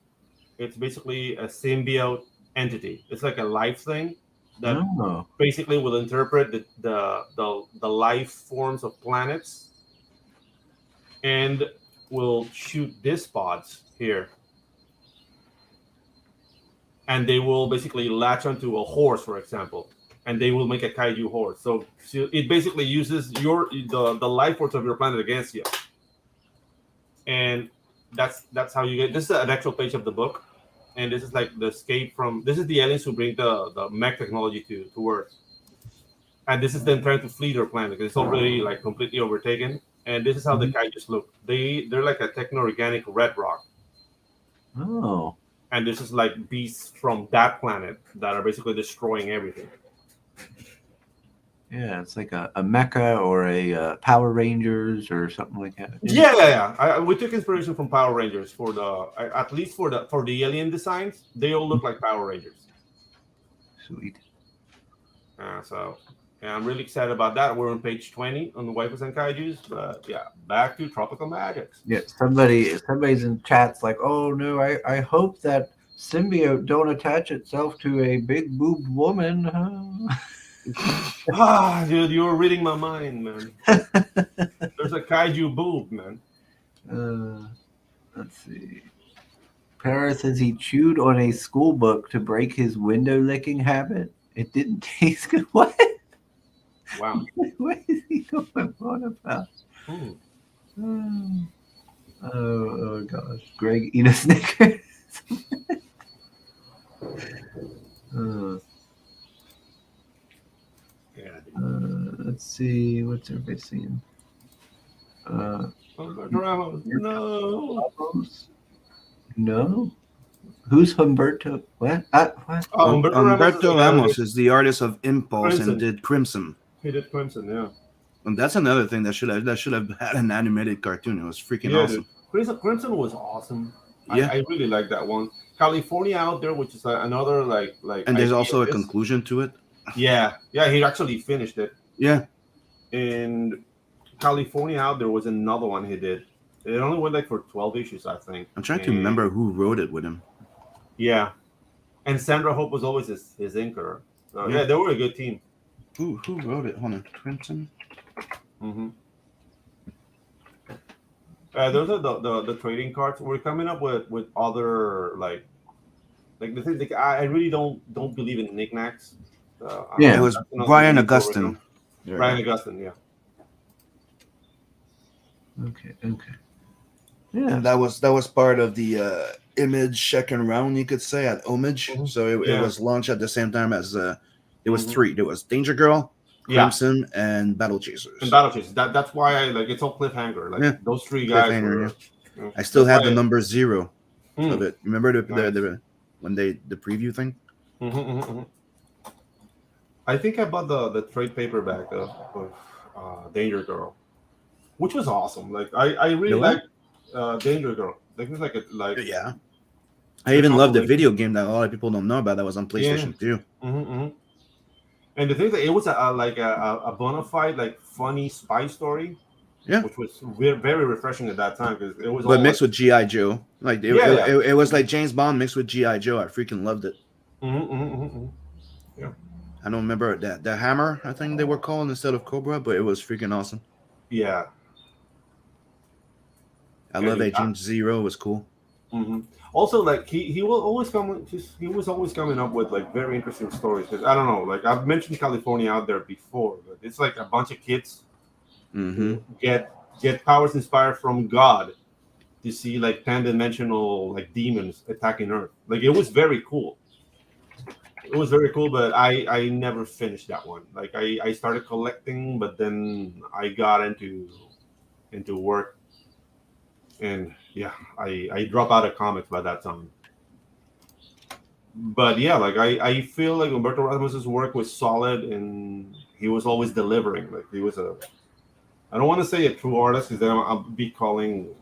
it's basically a symbiote entity. It's like a life thing that Oh. basically will interpret the life forms of planets and will shoot these pods here, and they will basically latch onto a horse, for example, and they will make a kaiju horse. So it basically uses the life force of your planet against you, and that's how you get. This is an actual page of the book, and this is like the escape from. This is the aliens who bring the mech technology to Earth, and this is them trying to flee their planet because it's already like completely overtaken. And this is how the kaijus look. They're like a techno-organic red rock. Oh. And this is like beasts from that planet that are basically destroying everything. Yeah, it's like a mecha or a Power Rangers or something like that. Yeah. We took inspiration from Power Rangers for at least for the alien designs. They all look like Power Rangers. Sweet. So yeah, I'm really excited about that. We're on page 20 on the Waifus and Kaijus, but yeah, back to Tropical Magics. Yeah, somebody's in chats like, oh no, I hope that symbiote don't attach itself to a big boobed woman. Huh? Dude, you were reading my mind, man. There's a kaiju boob, man. Let's see. Para says he chewed on a school book to break his window licking habit. It didn't taste good. What? Wow. What is he going on about? Oh gosh. Greg, eat a Snickers. Let's see. What's everybody seeing? Ramos. No. No. Who's Humberto? What? What? Humberto Ramos is the artist of Impulse Crimson. and did Crimson. He did Crimson, yeah. And that's another thing that should have had an animated cartoon. It was freaking awesome. Crimson was awesome. Yeah. I really like that one. California Out There, which is another like. And there's also a conclusion to it. Yeah, he actually finished it. Yeah. And California Out There was another one he did. It only went like for 12 issues, I think. I'm trying to remember who wrote it with him. Yeah. And Sandra Hope was always his inker. So, yeah, they were a good team. Who wrote it? Hold on. Crimson? Mm-hmm. Those are the trading cards. We're coming up with other like the thing. Like, I really don't believe in knickknacks. It was Brian Augustine. Brian Augustine, yeah. Okay. Yeah. And that was part of the Image second round, you could say, at Homage. Mm-hmm. So it was launched at the same time as there was three. There was Danger Girl, Crimson, and Battle Chasers. And Battle Chasers. That's why it's all cliffhanger. Like those three guys were. Yeah. I still have the number 0 of it. Remember the when the preview thing? Mm-hmm. I think I bought the trade paperback of Danger Girl, which was awesome. Like I really liked Danger Girl. Like it's like yeah. I even love the video game that a lot of people don't know about that was on PlayStation 2. Mm-hmm. And the thing that it was a bona fide like funny spy story. Yeah, which was very refreshing at that time because it was. But mixed with GI Joe, like it was like James Bond mixed with GI Joe. I freaking loved it. Yeah, I don't remember that the Hammer. I think they were called instead of Cobra, but it was freaking awesome. Yeah, I love Agent Zero. It was cool. Mm-hmm. Also, like he was always coming up with like very interesting stories. Because I don't know, like I've mentioned California Out There before, but it's like a bunch of kids. Mm-hmm. Get powers inspired from God to see like pan-dimensional like demons attacking Earth. Like it was very cool. It was very cool, but I never finished that one. Like I started collecting, but then I got into work, and yeah, I dropped out of comics by that time. But yeah, like I feel like Humberto Ramos' work was solid, and he was always delivering. Like he was I don't want to say a true artist because then I'll be calling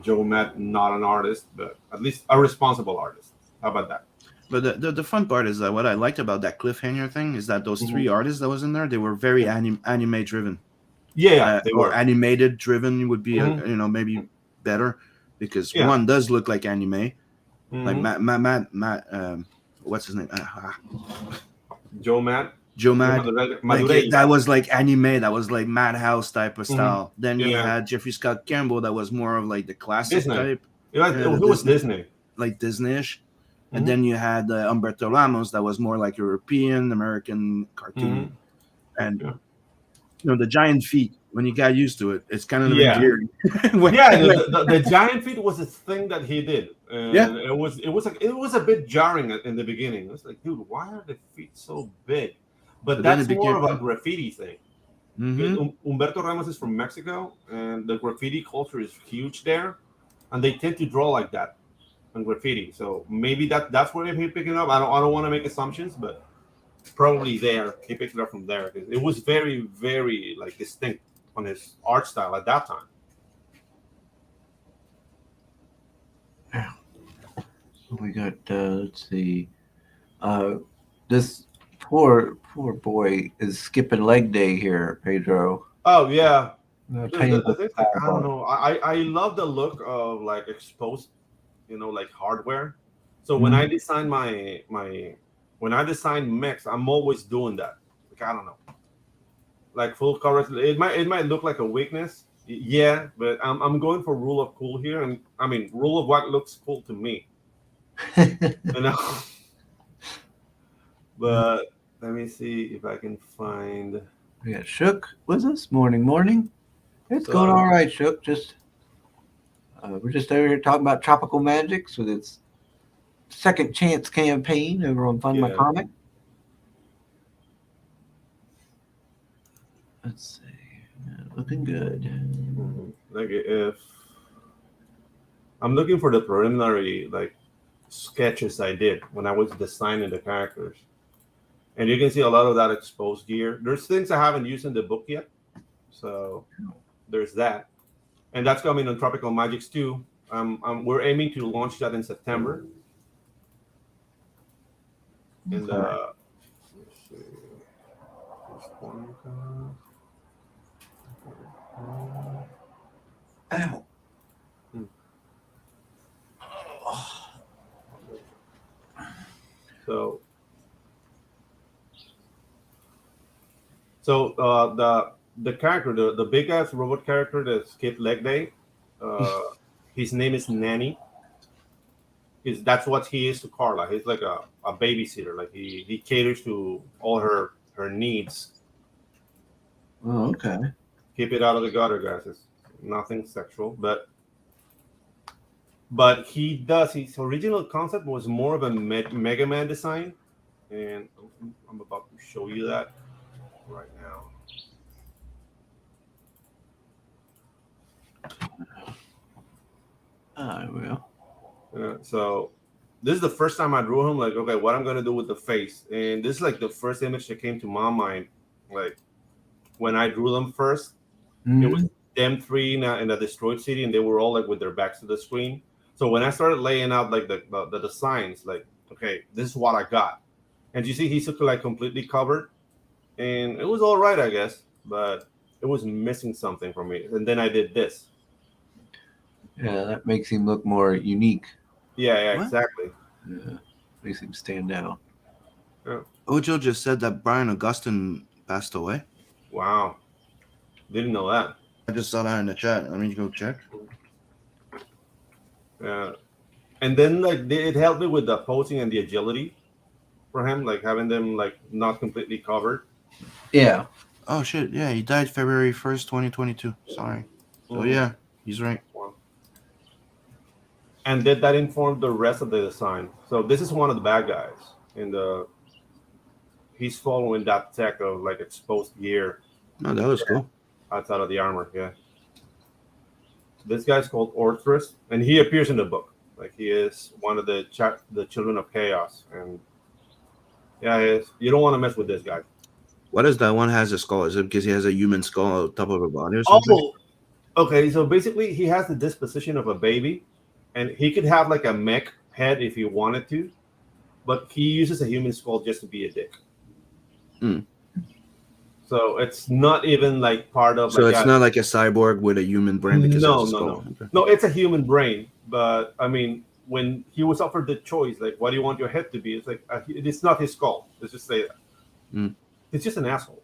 Joe Matt not an artist, but at least a responsible artist. How about that? But the fun part is that what I liked about that cliffhanger thing is that those Mhm. three artists that was in there, they were very Yeah. anime driven, Yeah, they or were. animated driven would be Mhm. maybe better, because Yeah. one does look like anime, like Mhm. Matt what's his name, Joe Matt. Joe Joe Mad. Like that Madureira. was like anime, that was like Madhouse type of Mhm. style. Then you Yeah. had Jeffrey Scott Campbell, that was more of like the classic Disney. type, It the was Disney, Disney. like Disney-ish. And Mhm. then you had Humberto Ramos, that was more like European American cartoon. Mhm. And Yeah. the giant feet, when you got used to it, it's kind of Yeah. endearing. When, Yeah, like, the giant feet was a thing that he did, yeah, and it was a bit jarring in the beginning. It was like, dude, why are the feet so big? But but then it that's more became. of a graffiti thing. Because Mm-hmm. Humberto Ramos is from Mexico, and the graffiti culture is huge there, and they tend to draw like that on graffiti. So maybe that's where he picked it up. I don't want to make assumptions, but probably there he picked it up from there. It was very very like distinct on his art style at that time. We got let's see. Uh, this poor boy is skipping leg day here, Pedro. Oh yeah, Tiny the little thing's like I don't fireball. know. I love the look of like exposed, like hardware. So when I Mhm. design when I design mechs, I'm always doing that. Like I don't know, like full coverage. It might look like a weakness, yeah, but I'm going for rule of cool here, and I mean rule of what looks cool to me, you know. But let me see if I can find. We got Shook with us. Morning. It's going So all right, Shook. Just we're just over here talking about Tropical Magics with its second chance campaign over on Fund My yeah, Comic. Let's see. Looking good. like if I'm looking for the preliminary like sketches I did when I was designing the characters. And you can see a lot of that exposed gear. There's things I haven't used in the book yet. So there's that. And that's coming on Tropical Magics too. We're aiming to launch that in September. And Okay. let's see. This one, Ow. hmm. So the character, the big ass robot character that skipped leg day, uh, his name is Nanny. That's what he is to Carla. He's like a babysitter. Like he caters to all her needs. Oh, okay. Keep it out of the gutter, guys. It's nothing sexual, but he does. His original concept was more of a Mega Man design, and I'm about to show you that right now. I will. So this is the first time I drew him. Like, okay, what I'm gonna do with the face, and this is like the first image that came to my mind. Like when I drew them first, it was Mhm. them three in a destroyed city, and they were all like with their backs to the screen. So when I started laying out like the designs, like, okay, this is what I got, and you see he's like completely covered, and it was all right, I guess, but it was missing something from me. And then I did this. Yeah, that makes him look more unique. Yeah, What? exactly. Yeah, makes him stand out. Yeah. Ojo just said that Brian Augustine passed away. Wow, didn't know that. I just saw that in the chat. Let me go check. Yeah, and then like it helped me with the posing and the agility for him, like having them like not completely covered. Yeah. Oh shit! Yeah, he died February 1st, 2022. Sorry. So Mhm. yeah, he's right. Wow. And did that inform the rest of the design? So this is one of the bad guys, and he's following that tech of like exposed gear No, that was cool. outside of the armor. Yeah, this guy's called Orthrus, and he appears in the book. Like he is one of the children of chaos, and yeah, you don't want to mess with this guy. What is that one has a skull? Is it because he has a human skull on top of a body or something? Oh, Okay, so basically, he has the disposition of a baby, and he could have like a mech head if he wanted to, but he uses a human skull just to be a dick. Mm. So it's not even like part of So like it's not like a cyborg with a human brain because no, it's a no, skull. no, Okay. no. It's a human brain, but I mean, when he was offered the choice, like, what do you want your head to be? It's like it's not his skull. Let's just say that. Mm. It's just an asshole.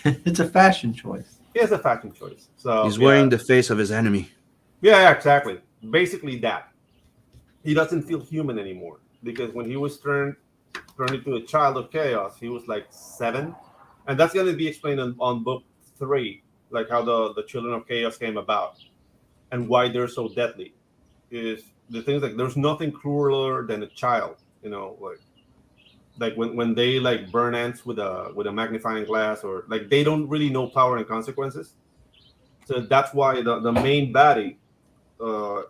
It's a fashion choice. He has a fashion choice. So He's wearing the face of his enemy. yeah, exactly. Basically that. He doesn't feel human anymore because when he was turned into a child of chaos, he was like 7, and that's going to be explained on book 3, like how the children of chaos came about and why they're so deadly. Is the things like there's nothing crueler than a child, like when they like burn ants with a magnifying glass, or like they don't really know power and consequences. So that's why the main baddie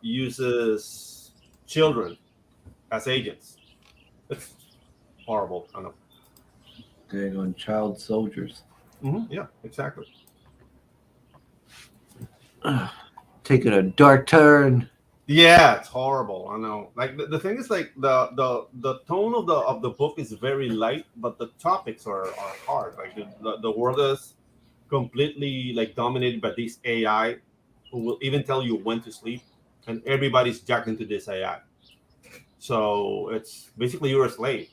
uses children as agents. It's horrible. I know. They're going child soldiers. Yeah, exactly. Taking a dark turn. Yeah, it's horrible. I know. Like the thing is, like the tone of the book is very light, but the topics are hard. Like the world is completely like dominated by this AI, who will even tell you when to sleep, and everybody's jacked into this AI. So it's basically you're a slave.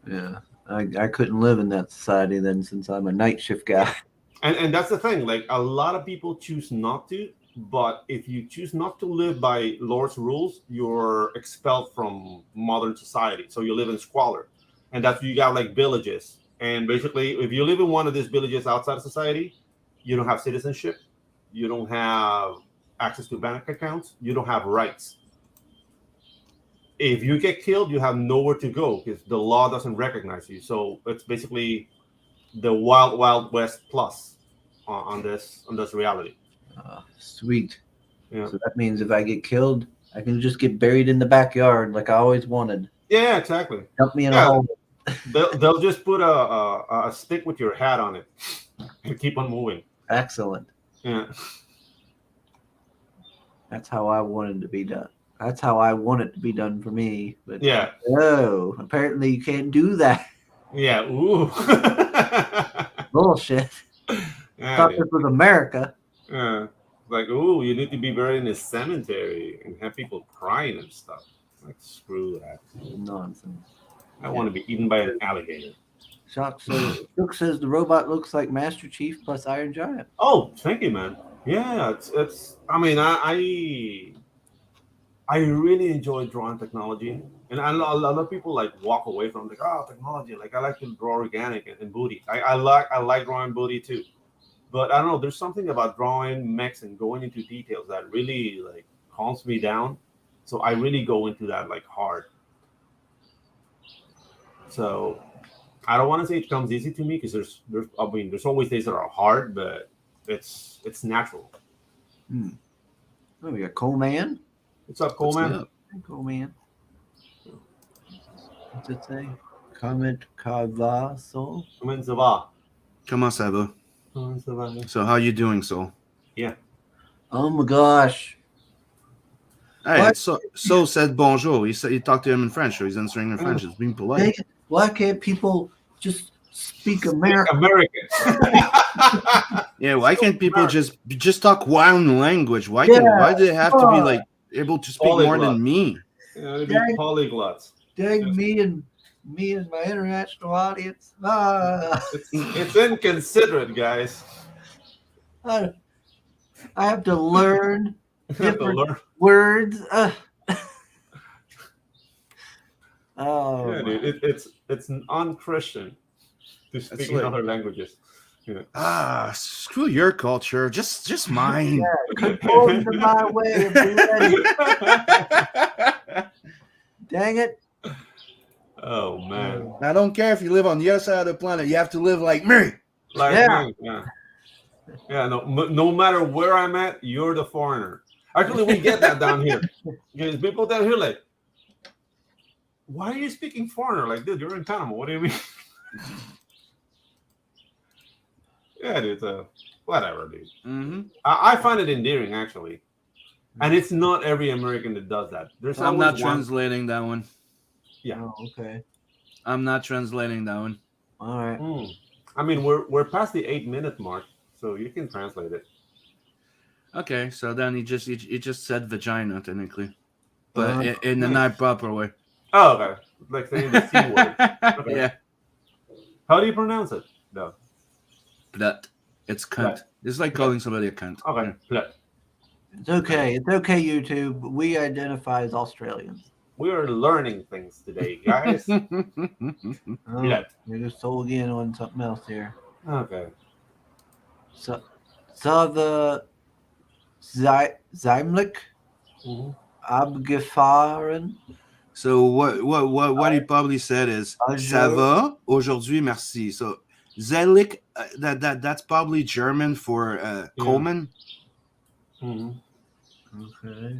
Yeah. I couldn't live in that society then since I'm a night shift guy. And that's the thing. Like a lot of people choose not to, but if you choose not to live by Lord's rules, you're expelled from modern society. So you live in squalor, and that's you got like villages. And basically, if you live in one of these villages outside of society, you don't have citizenship, you don't have access to bank accounts, you don't have rights. If you get killed, you have nowhere to go because the law doesn't recognize you. So it's basically the wild wild west plus on this reality. Sweet. Yeah. So that means if I get killed, I can just get buried in the backyard like I always wanted. Yeah, exactly. Dump me in a Yeah, hole. they'll just put a stick with your hat on it and keep on moving. Excellent. Yeah. That's how I wanted to be done. That's how I want it to be done for me. But Yeah. no, apparently you can't do that. Yeah. Ooh. Bullshit. Yeah, Thought dude. this was America. Yeah. Like, ooh, you need to be buried in a cemetery and have people crying and stuff. Like, screw that. Nonsense. I want to be eaten by an alligator. Shock says the robot looks like Master Chief plus Iron Giant. Oh, thank you, man. Yeah, it's. I mean, I really enjoy drawing technology, and a lot of people like walk away from like, oh, technology. Like I like to draw organic and booty. I like drawing booty too, but I don't know. There's something about drawing mechs and going into details that really like calms me down. So I really go into that like hard. So I don't want to say it comes easy to me because there's I mean there's always days that are hard, but it's natural. Oh, we got Coleman. What's up, Coleman? up? Coleman. What's it say? Comment Cavasso. Comment ça va? Comment ça va? Comment ça va? So how you doing, Soul? Yeah. Oh my gosh. Hey, What? Soul said bonjour. He talked to him in French, so he's answering in French. It's being polite. Why can't people just speak American? American. Yeah, why can't people American. just talk one language? Why do they have to be like able to speak more Polyglot. than me? Yeah, to be Dang. polyglots. Dang me and my international audience. It's inconsiderate, guys. I have to learn You have to different learn. words. Oh, Yeah, dude. It's an unchristian to speak in like- other languages. Yeah. Screw your culture. Just mine. conform to my way of doing. Dang it. Oh man. I don't care if you live on the other side of the planet. You have to live like me. Like Yeah. me, yeah. Yeah, no matter where I'm at, you're the foreigner. Actually, we get that down here. Because people down here like, why are you speaking foreigner? Like, dude, you're in Panama. What do you mean? Yeah, dude. Whatever, dude. Mm-hmm. I find it endearing, actually. And it's not every American that does that. There's I'm always not one. translating that one. Yeah. Oh, okay. I'm not translating that one. All right. I mean, we're past the 8-minute mark, so you can translate it. Okay, so then he just said vagina technically, but in the nice. not proper way. Oh, okay. Like saying the C word. Okay. Yeah. How do you pronounce it, though? Plut. It's cunt. Plut. It's like calling somebody a cunt. Okay. Yeah. Plut. It's okay. It's okay, YouTube. We identify as Australians. We are learning things today, guys. Oh, Plut. we just told again on something else here. Okay. So the Zeimlich abgefahren. So what he probably said is ça Bonjour. va aujourd'hui merci. So Zelik that's probably German for Coleman. Okay.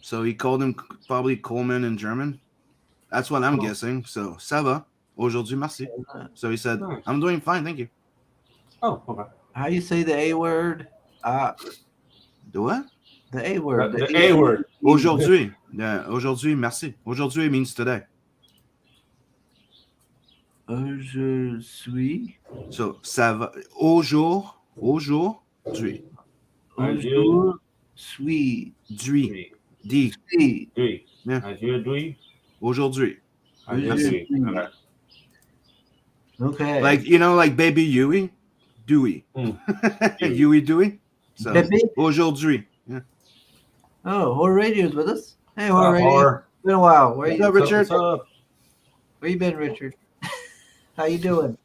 So he called him probably Coleman in German. That's what I'm guessing. So ça va aujourd'hui merci. So he said, Nice. I'm doing fine, thank you. Oh, okay. How you say the A word? The what? The A word. The A word. Aujourd'hui. Yeah, aujourd'hui merci. Aujourd'hui means today. Je suis. So ça va aujourd'hui. Je suis. Dui. D. Dui. Yeah. Dui. Aujourd'hui. Okay. Okay. Like, you know, like baby Yui? Dewey. Yui Dewey? So, Baby? aujourd'hui. Yeah. Oh, Horror Radio's with us. Hey, Horror Radio. Horror. It's been a while. Where What's you, up, Richard? What's up? where you been, Richard? How you doing?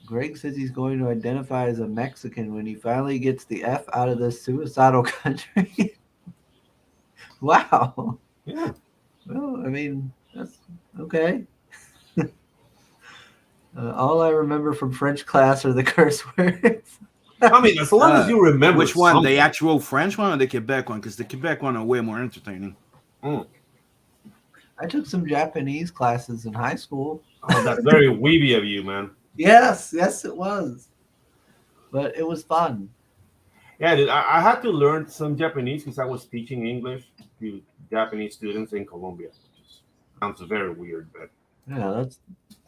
Greg says he's going to identify as a Mexican when he finally gets the F out of this suicidal country. Wow. Yeah. Well, I mean, that's okay. All I remember from French class are the curse words. I mean, as long as you remember. Which one? Something. The actual French one or the Quebec one? Because the Quebec one are way more entertaining. I took some Japanese classes in high school. Oh, that's very weeby of you, man. Yes, it was. But it was fun. Yeah, dude, I had to learn some Japanese because I was teaching English to Japanese students in Colombia. Which sounds very weird, but Yeah,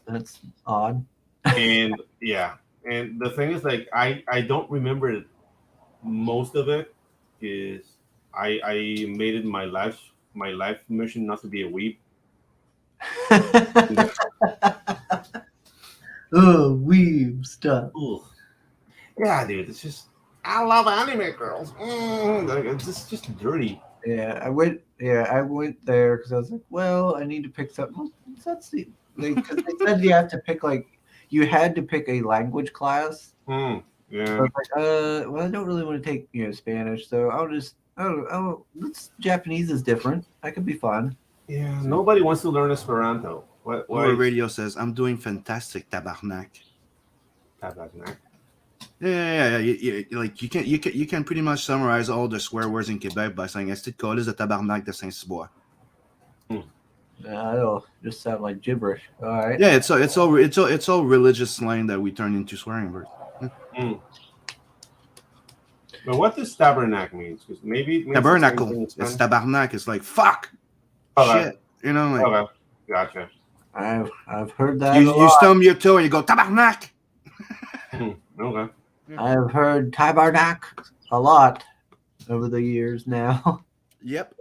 that's odd. and yeah, and the thing is, like, I don't remember most of it because I made it my life mission not to be a weeb. Oh, weeb stuff. Ugh. Yeah, dude, it's just I love anime girls. Like, it's just dirty. Yeah, I went there because I was like, well, I need to pick something. That's the because they said you have to pick you had to pick a language class. Yeah. So I was like, well, I don't really want to take Spanish, so let's Japanese is different. That could be fun. Yeah, nobody wants to learn Esperanto. What? Or radio says, I'm doing fantastic, tabarnak. Tabarnak. Yeah. Like you can pretty much summarize all the swear words in Quebec by saying "Est-ce que de tabarnak de Saint-Cyboire." It'll just sound like gibberish. All right. Yeah, it's all religious slang that we turn into swearing words. But what does tabernac means? Because maybe Tabernacle. It's tabarnak. It's like fuck. Okay. Shit. You know, like Okay. Gotcha. I've heard that. you stump your toe and you go tabarnak. Okay. I've heard tabarnak a lot over the years now. Yep.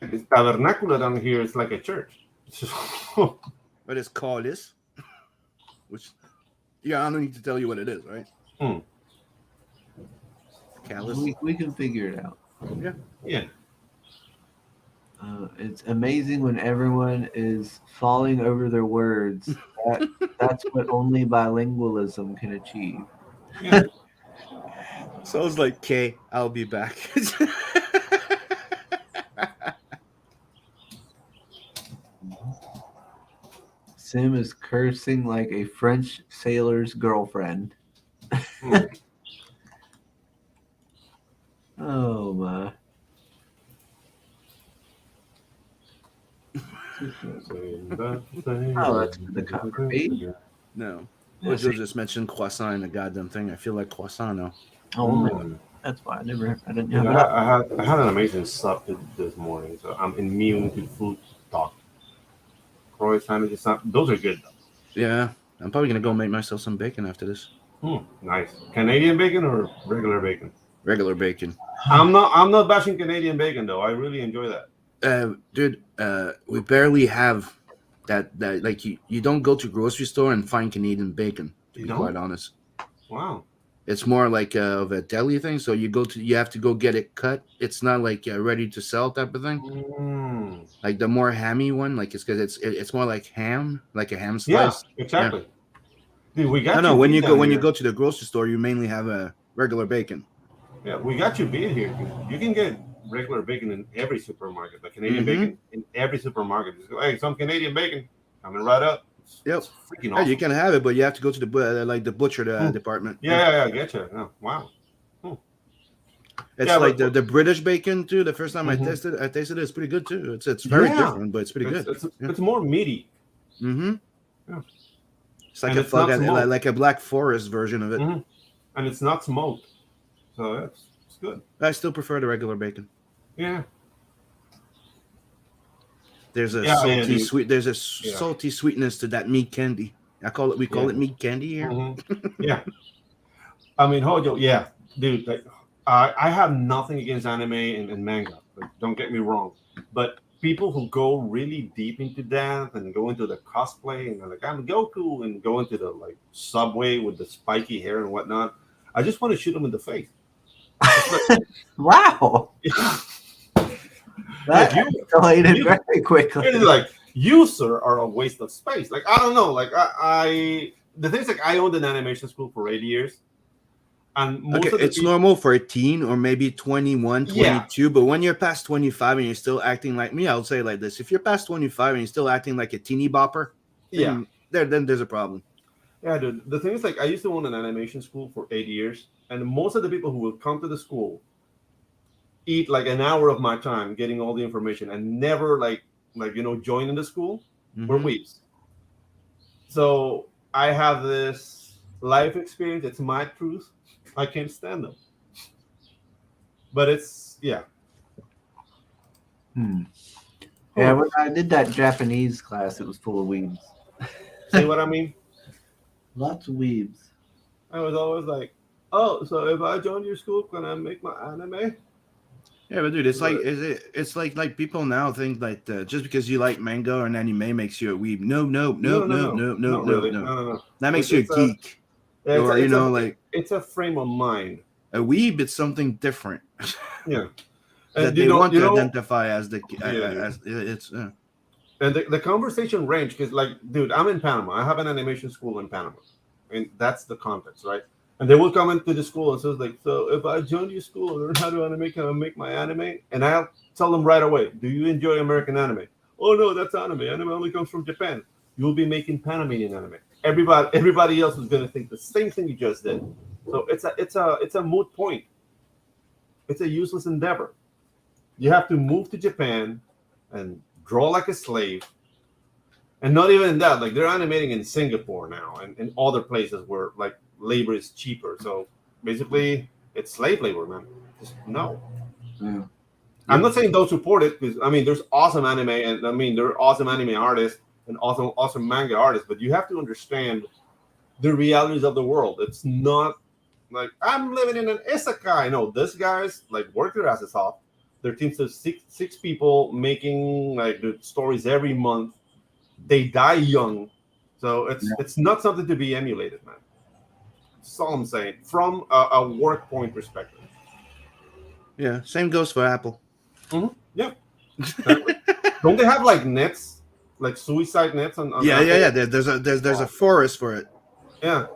This tabernacle down here is like a church. But it's called this. Which, yeah, I don't need to tell you what it is, right? Callus. We can figure it out. Yeah. Yeah. It's amazing when everyone is falling over their words. That's what only bilingualism can achieve. Yeah. Sounds like K. I'll be back. Sim is cursing like a French sailor's girlfriend. Oh my. Oh, that's the cover page. No. Yeah, Ojo just mentioned croissant in the goddamn thing. I feel like croissant now. That's fine. I didn't Dude, have it. I had an amazing sup this morning, so I'm immune to food talk. Croy sandwiches, those are good. Yeah. I'm probably gonna go make myself some bacon after this. Nice. Canadian bacon or regular bacon? Regular bacon. I'm not bashing Canadian bacon though. I really enjoy that. Dude, we barely have that like you don't go to grocery store and find Canadian bacon, to You be don't? quite honest. Wow. It's more like of a deli thing. So you have to go get it cut. It's not like ready to sell type of thing. Mm. Like the more hammy one, like it's because it's more like ham, like a ham Yeah, slice. exactly. Yeah. Dude, we got No, you when beat down you here. go to the grocery store, you mainly have a regular bacon. Yeah, we got you beat here. You can get regular bacon in every supermarket. Like Canadian bacon in every supermarket. Just go, hey, some Canadian bacon coming right up. Yep. It's freaking Yeah, awesome. you can have it, but you have to go to the like the butcher department. Yeah, I get you. Yeah, wow. It's Yeah, like but the British bacon too. The first time I Mhm. tasted it. It's pretty good too. It's very different, but it's pretty good. It's more meaty. Mm-hmm. Yeah. It's like And it's not smoked. like a Black Forest version of it. Mhm. And it's not smoked, so it's good. I still prefer the regular bacon. Yeah. There's a Yeah, salty dude. sweet. There's a Yeah. salty sweetness to that meat candy. We call Yeah. it meat candy here. Mhm. Yeah. I mean, Hojo, yeah, dude. Like, I have nothing against anime and manga. Like, don't get me wrong, but people who go really deep into that and go into the cosplay and they're like I'm Goku and go into the like subway with the spiky hair and whatnot, I just want to shoot them in the face. Wow. That Like, escalated you- very quickly. It's like you, sir, are a waste of space. Like I don't know. Like I the things like I owned an animation school for 8 years, and most Okay, of the it's people, normal for a teen or maybe 21, Yeah. 22, but when you're past 25 and you're still acting like me, I would say like this. If you're past 25 and you're still acting like a teeny bopper, yeah. then there's a problem. Yeah, dude. The thing is, like, I used to own an animation school for 8 years, and most of the people who would come to the school eat like an hour of my time getting all the information and never join in the school were Mhm. weeps. So I have this life experience. It's my truth. I can't stand them. But it's Yeah, when I did that Japanese class, it was full of weebs. See what I mean? Lots of weebs. I was always like, oh, so if I join your school, can I make my anime? Yeah, but dude, it's like Right. it's like people now think like just because you like manga or an anime makes you a weeb. No. Not really. No. That makes It's, you a it's a geek. Yeah, Or like it's a frame of mind. a weeb. It's something different Yeah, that and they want to you know, identify as the Yeah. as it's. and the conversation range because, like, dude, I'm in Panama. I have an animation school in Panama, and that's the context, right? And they will come into the school and says like, so if I join your school and learn how to animate, can I make my anime? And I'll tell them right away, do you enjoy American anime? Oh no, that's anime. Anime only comes from Japan. You'll be making Panamanian anime. Everybody else is going to think the same thing you just did. So it's a moot point. It's a useless endeavor. You have to move to Japan and draw like a slave. And not even that, like they're animating in Singapore now and in other places where like labor is cheaper. So basically it's slave labor, man. Just no. Yeah. I'm not saying don't support it because I mean there's awesome anime and I mean there are awesome anime artists and awesome manga artists, but you have to understand the realities of the world. It's not like I'm living in an isekai. No, this guy's like work their asses off. Their teams of six people making like the stories every month. They die young, so it's not something to be emulated, man. That's all I'm saying from a work point perspective. Yeah, same goes for Apple. Yeah. Don't they have like nets, like suicide nets on Yeah. Apple? There's a forest for it. Yeah.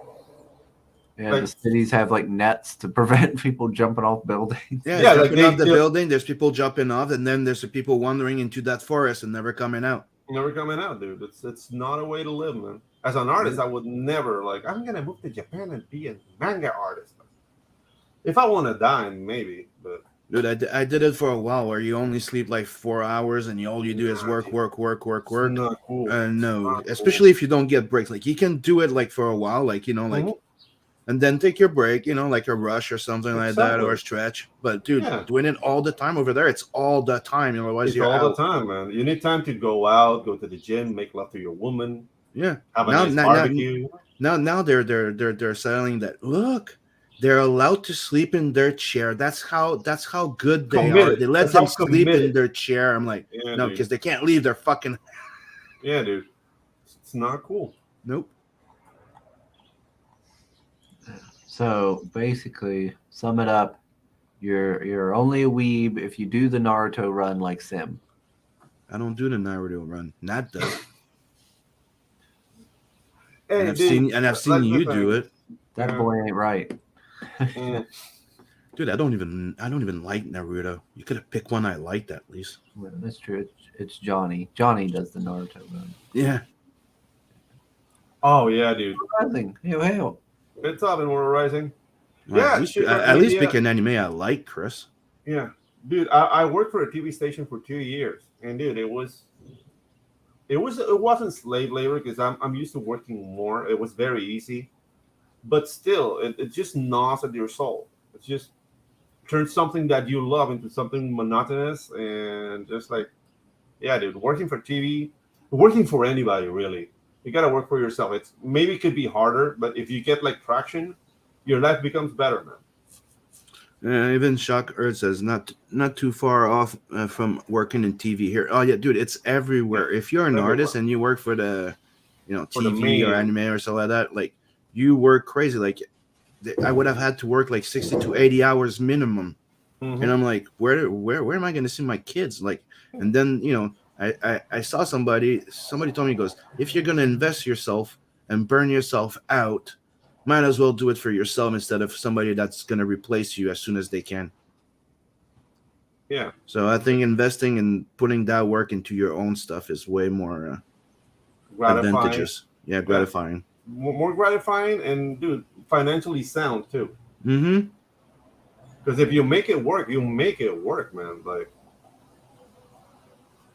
Yeah, Like- the cities have like nets to prevent people jumping off buildings. Yeah, Yeah, like jumping off the they- building. There's people jumping off, and then there's the people wandering into that forest and never coming out. Never coming out, dude. It's not a way to live, man. As an artist, I would never like. I'm gonna move to Japan and be a manga artist. If I want to die, maybe, but Dude, I did it for a while where you only sleep like 4 hours and all you do is work. It's not cool. No, Not especially if you don't get breaks. Like you can do it like for a while, like like, cool. and then take your break, like a rush or something like that, or Exactly. a stretch. But dude, Yeah. doing it all the time over there, it's all the time. Otherwise, It's you're all the out. time, man. You need time to go out, go to the gym, make love to your woman, Yeah. have a Now, nice now, now, barbecue. now they're selling that. Look, they're allowed to sleep in their chair. That's how good they are. Committed. They let That's them how sleep in committed. their chair. I'm like, Yeah, no, dude. because they can't leave their fucking. Yeah, dude. It's not cool. Nope. So basically, sum it up. You're only a weeb if you do the Naruto run like Sim. I don't do the Naruto run. Nat does, and Hey, I've dude. seen Like the you do thing. it, That Yeah. boy ain't right. Mm. dude. I don't even like Naruto. You could have picked one I liked at least. Well, that's true. It's Johnny. Johnny does the Naruto run. Yeah. Oh yeah, dude. Rising. Hell. It's up in Water Rising. Well, Yeah, shit. at least pick an anime I like, Chris. Yeah, dude. I worked for a TV station for 2 years, and dude, it wasn't slave labor because I'm used to working more. It was very easy, but still, it just gnaws at your soul. It just turns something that you love into something monotonous and just like, yeah, dude. Working for TV, working for anybody really. You gotta work for yourself. It's maybe it could be harder, but if you get like traction, your life becomes better, man. Even Shock Earth says not too far off from working in TV here. Oh yeah, dude, it's everywhere. If you're an artist Everywhere. and you work for the, For the TV or main. anime or something like that, like you work crazy. Like I would have had to work like 60 to 80 hours minimum, and Mhm. I'm like, where am I going to see my kids? Like, and then I saw somebody told me, he goes, if you're going to invest yourself and burn yourself out, might as well do it for yourself instead of somebody that's going to replace you as soon as they can. Yeah. So I think investing and putting that work into your own stuff is way more Gratifying. advantageous. Yeah, Yeah. gratifying. More gratifying and dude, financially sound too. Mm-hmm. Because if you make it work, you make it work, man. Like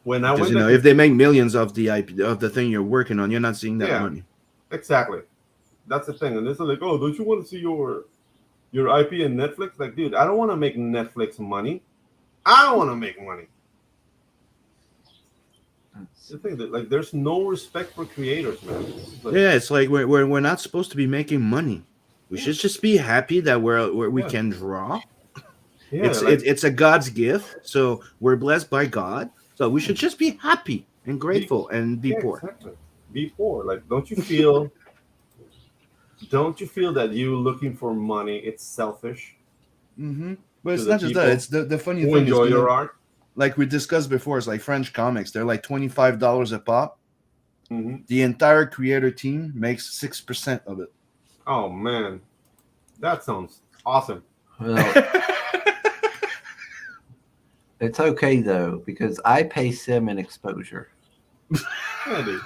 when I Because went to if they make millions of the IP of the thing you're working on, you're not seeing that yeah, money. exactly. That's the thing. And it's like, oh, don't you want to see your IP in Netflix? Like, dude, I don't want to make Netflix money. I don't want to make money. The thing that like, there's no respect for creators, man. It's like, Yeah, it's like we're not supposed to be making money. We should just be happy that we Yeah. can draw. yeah, It's like it's a God's gift, so we're blessed by God. So we should just be happy and be, grateful and be yeah, poor. exactly. Be poor. Like, don't you feel that you looking for money? It's selfish Mm-hmm. But to it's the not just that. people It's the funny who thing is, enjoy your art. like we discussed before, it's like French comics. They're like $25 a pop. Hmm. The entire creator team makes 6% of it. Oh man, that sounds awesome. Well, it's okay though because I pay Sim in exposure. Yeah, dude.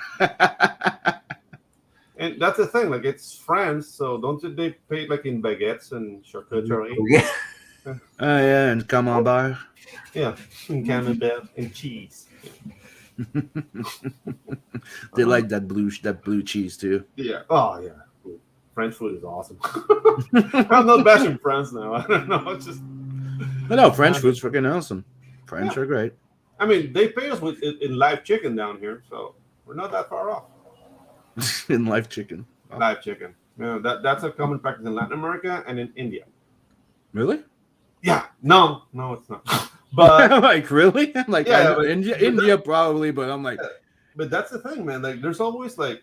And that's the thing. Like, it's France, so don't they pay like in baguettes and charcuterie? Yeah, and camembert. Yeah, and camembert and cheese. They like that blue cheese too. Yeah. Oh yeah. French food is awesome. I'm not bashing France now. I don't know. It's just. But no, French food's freaking awesome. French are great. I mean, they pay us with in live chicken down here, so we're not that far off. In live chicken. Wow. Live chicken. You know, that's a common practice in Latin America and in India. Really? Yeah. No, it's not. But I'm like, really? I'm like, Yeah, I know but- India probably, but I'm like, but that's the thing, man. Like, there's always like,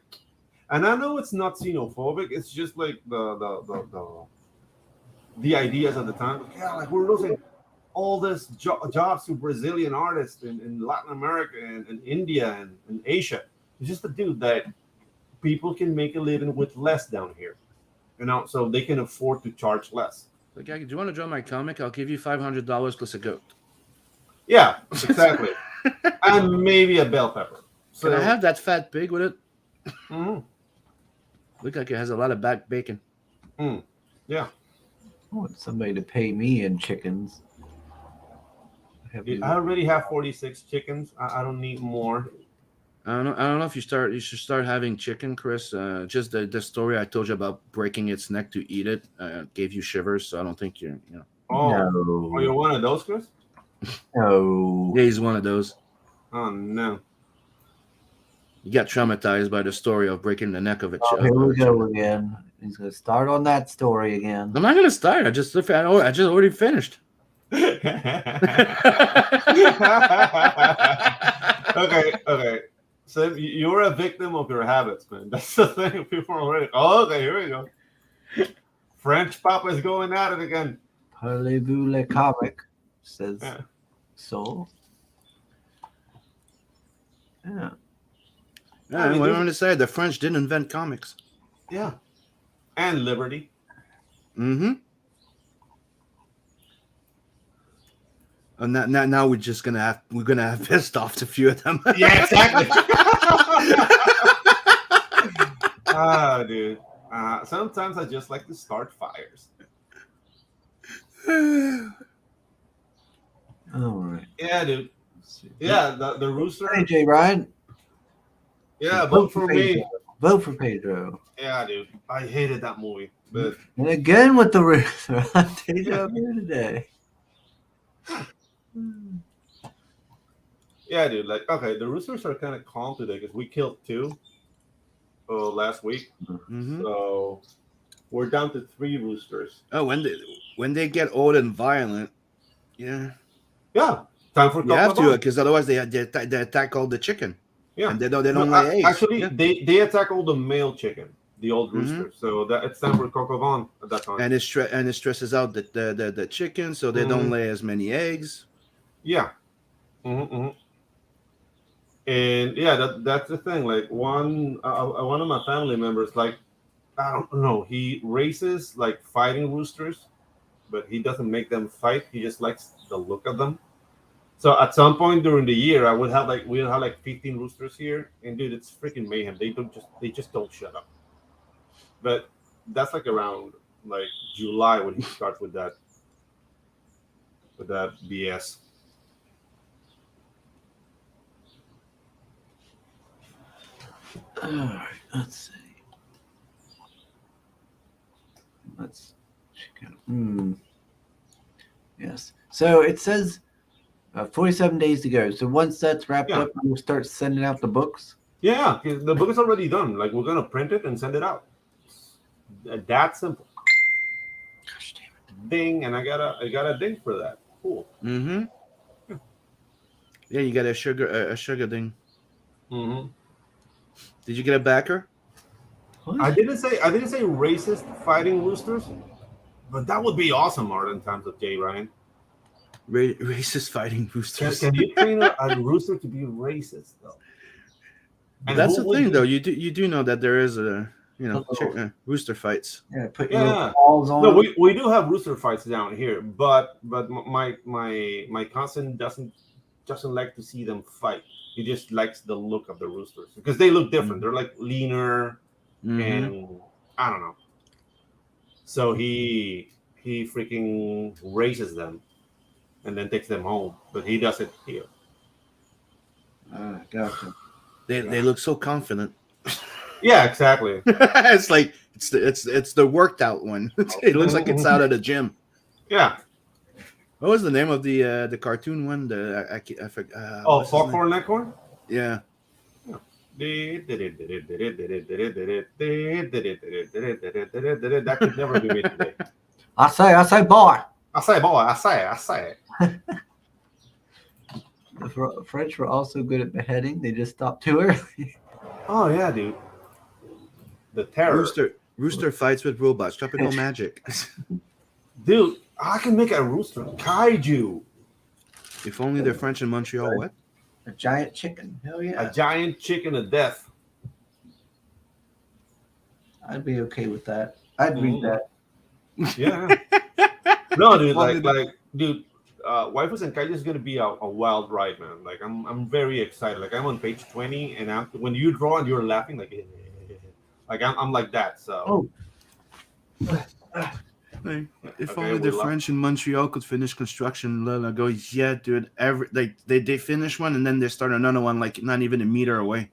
and I know it's not xenophobic. It's just like the ideas at the time. Like, yeah, like we're losing all this jobs to Brazilian artists in Latin America and India and Asia. It's just the dude that people can make a living with less down here, so they can afford to charge less. do you want to draw my comic? I'll give you $500 plus a goat. Yeah, exactly. And maybe a bell pepper. So Can I have that fat pig with it? mhm. Look like it has a lot of back bacon. Yeah. I want somebody to pay me in chickens. Dude, I already have 46 chickens. I don't need more. I don't know if you should start having chicken, Chris. Just the story I told you about breaking its neck to eat it gave you shivers. So I don't think you know. Oh, you're No. one of those, Chris? No. Yeah, he's one of those. Oh no. You got traumatized by the story of breaking the neck of a Oh, chicken. here we go again. He's gonna start on that story again. I'm not gonna start. I just already finished. Okay. So you're a victim of your habits, man. That's the thing. People are already. Oh, okay, here we go. French Papa is going at it again. Parlez-vous le comic, says Yeah. Soul. Yeah. Yeah, what I'm going to say, the French didn't invent comics. Yeah. And liberty. Mm-hmm. And now we're gonna have pissed off a few of them. Yeah, exactly. Dude. Sometimes I just like to start fires. All right. Yeah, dude. Yeah, the rooster. Hey, Jay Ryan. Yeah, vote for me. Vote for Pedro. Yeah, dude. I hated that movie. But And again with the rooster. I'm here today. yeah, dude. Like, okay, the roosters are kind of calm today because we killed 2 last week. Mm-hmm. So we're down to 3 roosters. Oh, when they get old and violent, yeah, Time for you have to, Coco. because otherwise they attack all the chicken. Yeah, And they don't lay eggs. Actually, Yeah. they attack all the male chicken, the old Mhm. rooster. So that it's time for Coco Vaughn at that time. And it stresses out the chicken, so they don't lay as many eggs. Yeah. And yeah, that's the thing. Like one of my family members, like I don't know, he raises like fighting roosters, but he doesn't make them fight. He just likes the look of them. So at some point during the year, we'll have like 15 roosters here, and dude, it's freaking mayhem. They just don't shut up. But that's like around like July when he starts with that BS. All right. Let's see. Let's check out. Yes. So it says 47 days to go. So once that's wrapped up, we'll start sending out the books. Yeah, the book is already done. Like we're gonna print it and send it out. That simple. Gosh damn it. Ding, and I got a ding for that. Cool. Mm-hmm. Yeah, you got a sugar ding. Mm-hmm. Did you get a backer? What? I didn't say racist fighting roosters, but that would be awesome, Art, in times of Jay Ryan. Racist fighting roosters. Can you train a rooster to be racist though? And that's the thing, though. You do know that there is a rooster fights. Yeah, put your little balls on. No, we do have rooster fights down here, but my cousin doesn't like to see them fight. He just likes the look of the roosters because they look different. They're like leaner, and I don't know. So he freaking raises them and then takes them home, but he does it here. Gotcha. They look so confident. Yeah, exactly. It's like it's the worked out one. It looks like it's out of the gym. Yeah. What was the name of the cartoon one? I forgot. Foghorn Leghorn? Yeah. That could never be made today. I say, boy. I say. The French were also good at beheading. They just stopped too early. Oh yeah, dude. The terror. Rooster fights with robots. Tropical magic. Dude, I can make a rooster kaiju. If only they're French in Montreal. What? A giant chicken. Hell yeah. A giant chicken of death. I'd be okay with that. I'd read that. Yeah. No, dude. Dude. Waifus and Kaiju is gonna be a wild ride, man. Like I'm very excited. Like I'm on page 20, and when you draw and you're laughing, like I'm like that. So. Oh. If Okay, only we the French in Montreal could finish construction. I go, yeah, dude. They finish one and then they start another one, like not even a meter away.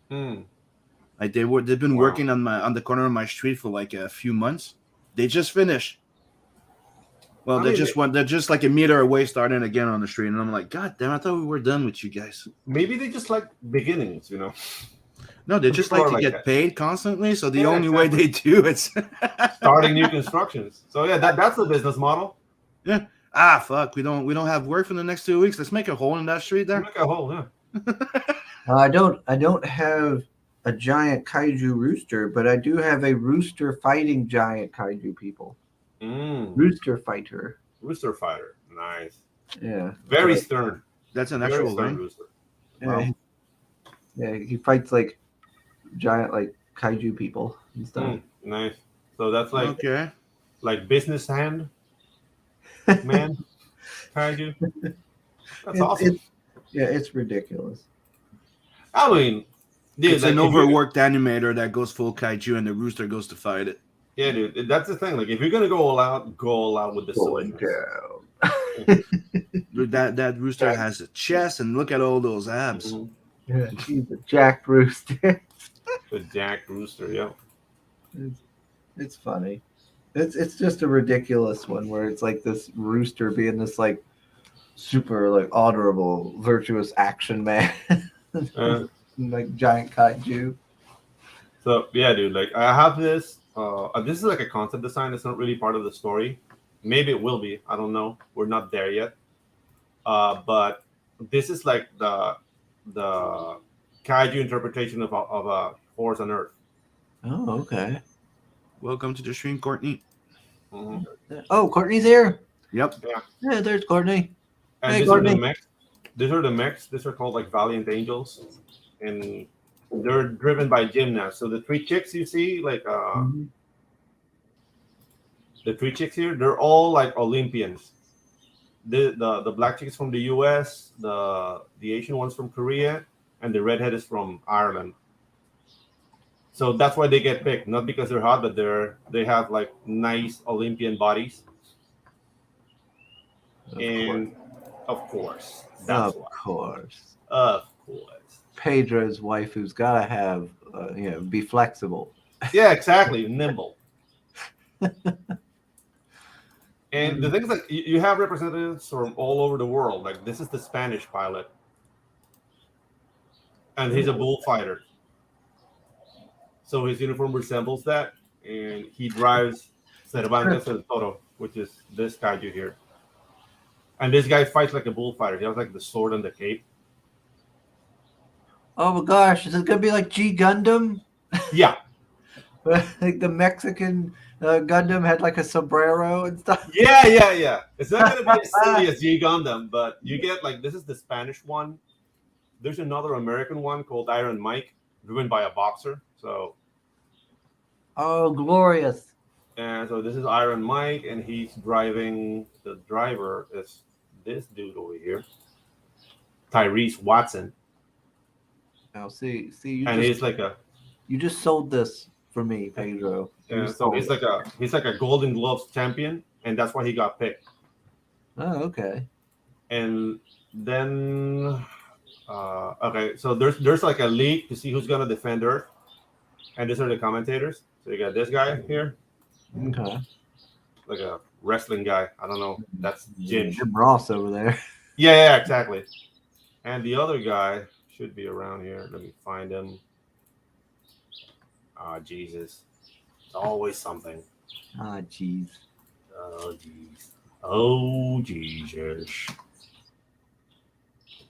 Like they've been Wow. working on the corner of my street for like a few months. They just finished. Well, they're just like a meter away, starting again on the street, and I'm like, God damn! I thought we were done with you guys. Maybe they just like beginnings, you know. No, they just People like are to like get that. paid constantly. So the Yeah, only way they do it's starting new constructions. So yeah, that's the business model. Yeah. Fuck. We don't have work for the next 2 weeks. Let's make a hole in that street there. Make a hole, yeah. I don't have a giant kaiju rooster, but I do have a rooster fighting giant kaiju people. Rooster fighter. Rooster fighter. Nice. Yeah. Very stern. That's an Very actual stern thing. rooster. Wow. Yeah, he fights like giant like kaiju people and stuff. Nice. So that's like okay. Like business hand man kaiju. That's awesome. It's ridiculous. I mean, dude, it's an overworked animator that goes full kaiju, and the rooster goes to fight it. Yeah, dude, that's the thing. Like, if you're gonna go all out with the silliness. That rooster has a chest, and look at all those abs. Yeah, he's a jacked rooster. The jacked rooster, yeah. It's funny. It's just a ridiculous one where it's like this rooster being this like super like honorable, virtuous action man, like giant kaiju. So yeah, dude. Like I have this. This is like a concept design. It's not really part of the story. Maybe it will be. I don't know. We're not there yet. But this is like the kaiju interpretation of a horse on Earth. Oh, okay. Welcome to the stream, Courtney. Mm-hmm. Oh, Courtney's here. Yep. Yeah, there's Courtney. And hey, these Courtney. are the mechs. These are the mechs. These are called like Valiant Angels, and they're driven by gymnasts. So the three chicks you see, like the three chicks here, they're all like Olympians. The black chick is from the U.S., the Asian one's from Korea, and the redhead is from Ireland. So that's why they get picked, not because they're hot, but they have like nice Olympian bodies. Of course, Pedro's wife, who's gotta have, be flexible. Yeah, exactly, nimble. And the thing is, like, you have representatives from all over the world. Like, this is the Spanish pilot, and he's a bullfighter. So his uniform resembles that, and he drives Cervantes el Toro, which is this kaiju here. And this guy fights like a bullfighter. He has like the sword and the cape. Oh my gosh, is it gonna be like G Gundam? Yeah. Like the Mexican Gundam had like a sombrero and stuff. Yeah. It's not gonna be as silly as G Gundam, but you get like, this is the Spanish one. There's another American one called Iron Mike, driven by a boxer. So. Oh, glorious. And so this is Iron Mike, and he's driving. The driver is this dude over here, Tyrese Watson. Now see, you just sold this for me, Pedro. Yeah, so he's like a Golden Gloves champion, and that's why he got picked. Oh, okay. And then, okay, so there's like a league to see who's gonna defend Earth, and these are the commentators. So you got this guy here. Okay. Like a wrestling guy. I don't know. That's Jim Ross over there. Yeah, exactly. And the other guy should be around here. Let me find him. Ah, Jesus. It's always something. Ah, jeez. Oh, jeez. Oh, Jesus.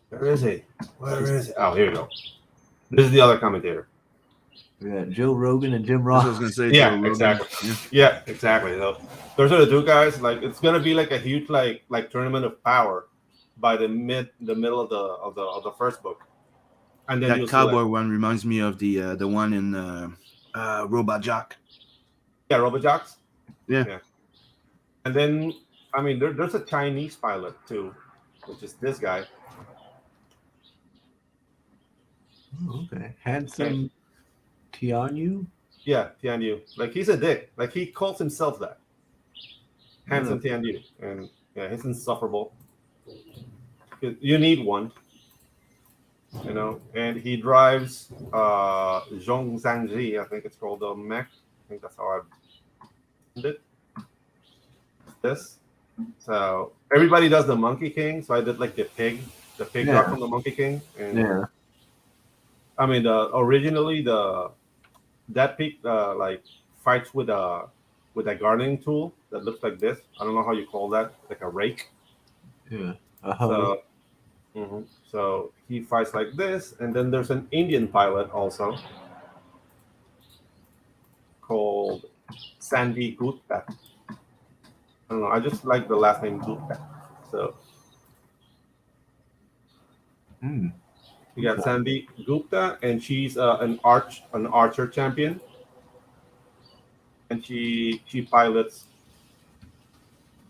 Where is he? Oh, here you go. This is the other commentator. We got Joe Rogan and Jim Ross. I was gonna say, yeah, exactly. Yeah, exactly. So those are the two guys. Like, it's gonna be like a huge like tournament of power by the middle of the first book. And then that cowboy one reminds me of the one in Robot Jock. Yeah, Robot Jocks. Yeah. And then, I mean, there's a Chinese pilot too, which is this guy. Oh, okay. Handsome Tianyu? Yeah, Tianyu. Like, he's a dick. Like, he calls himself that. handsome Tianyu, and yeah, he's insufferable. You need one, and he drives Zhongzhangji, I think it's called the mech. I think that's how I it. This. So everybody does the Monkey King, so I did like the pig dog from the Monkey King, and I mean originally that pig like fights with a gardening tool that looks like this. I don't know how you call that, like a rake. Yeah. So, so he fights like this, and then there's an Indian pilot also called Sandy Gupta. I don't know. I just like the last name Gupta. So you got Sandy Gupta, and she's an archer champion, and she pilots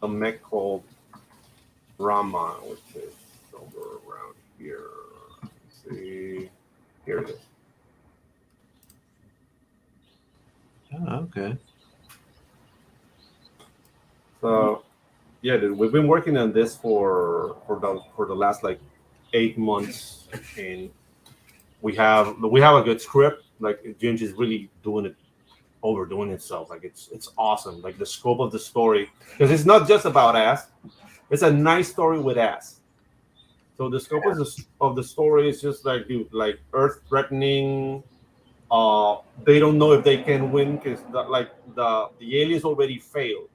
a mech called Rama, which is somewhere around here. Let's see, here it is. Oh, okay. So, yeah, dude, we've been working on this for the last like 8 months, and we have a good script. Like Ginge is really overdoing itself. Like it's awesome. Like the scope of the story, because it's not just about ass. It's a nice story with ass. So the scope of the story is just like, dude, like Earth threatening. They don't know if they can win because the aliens already failed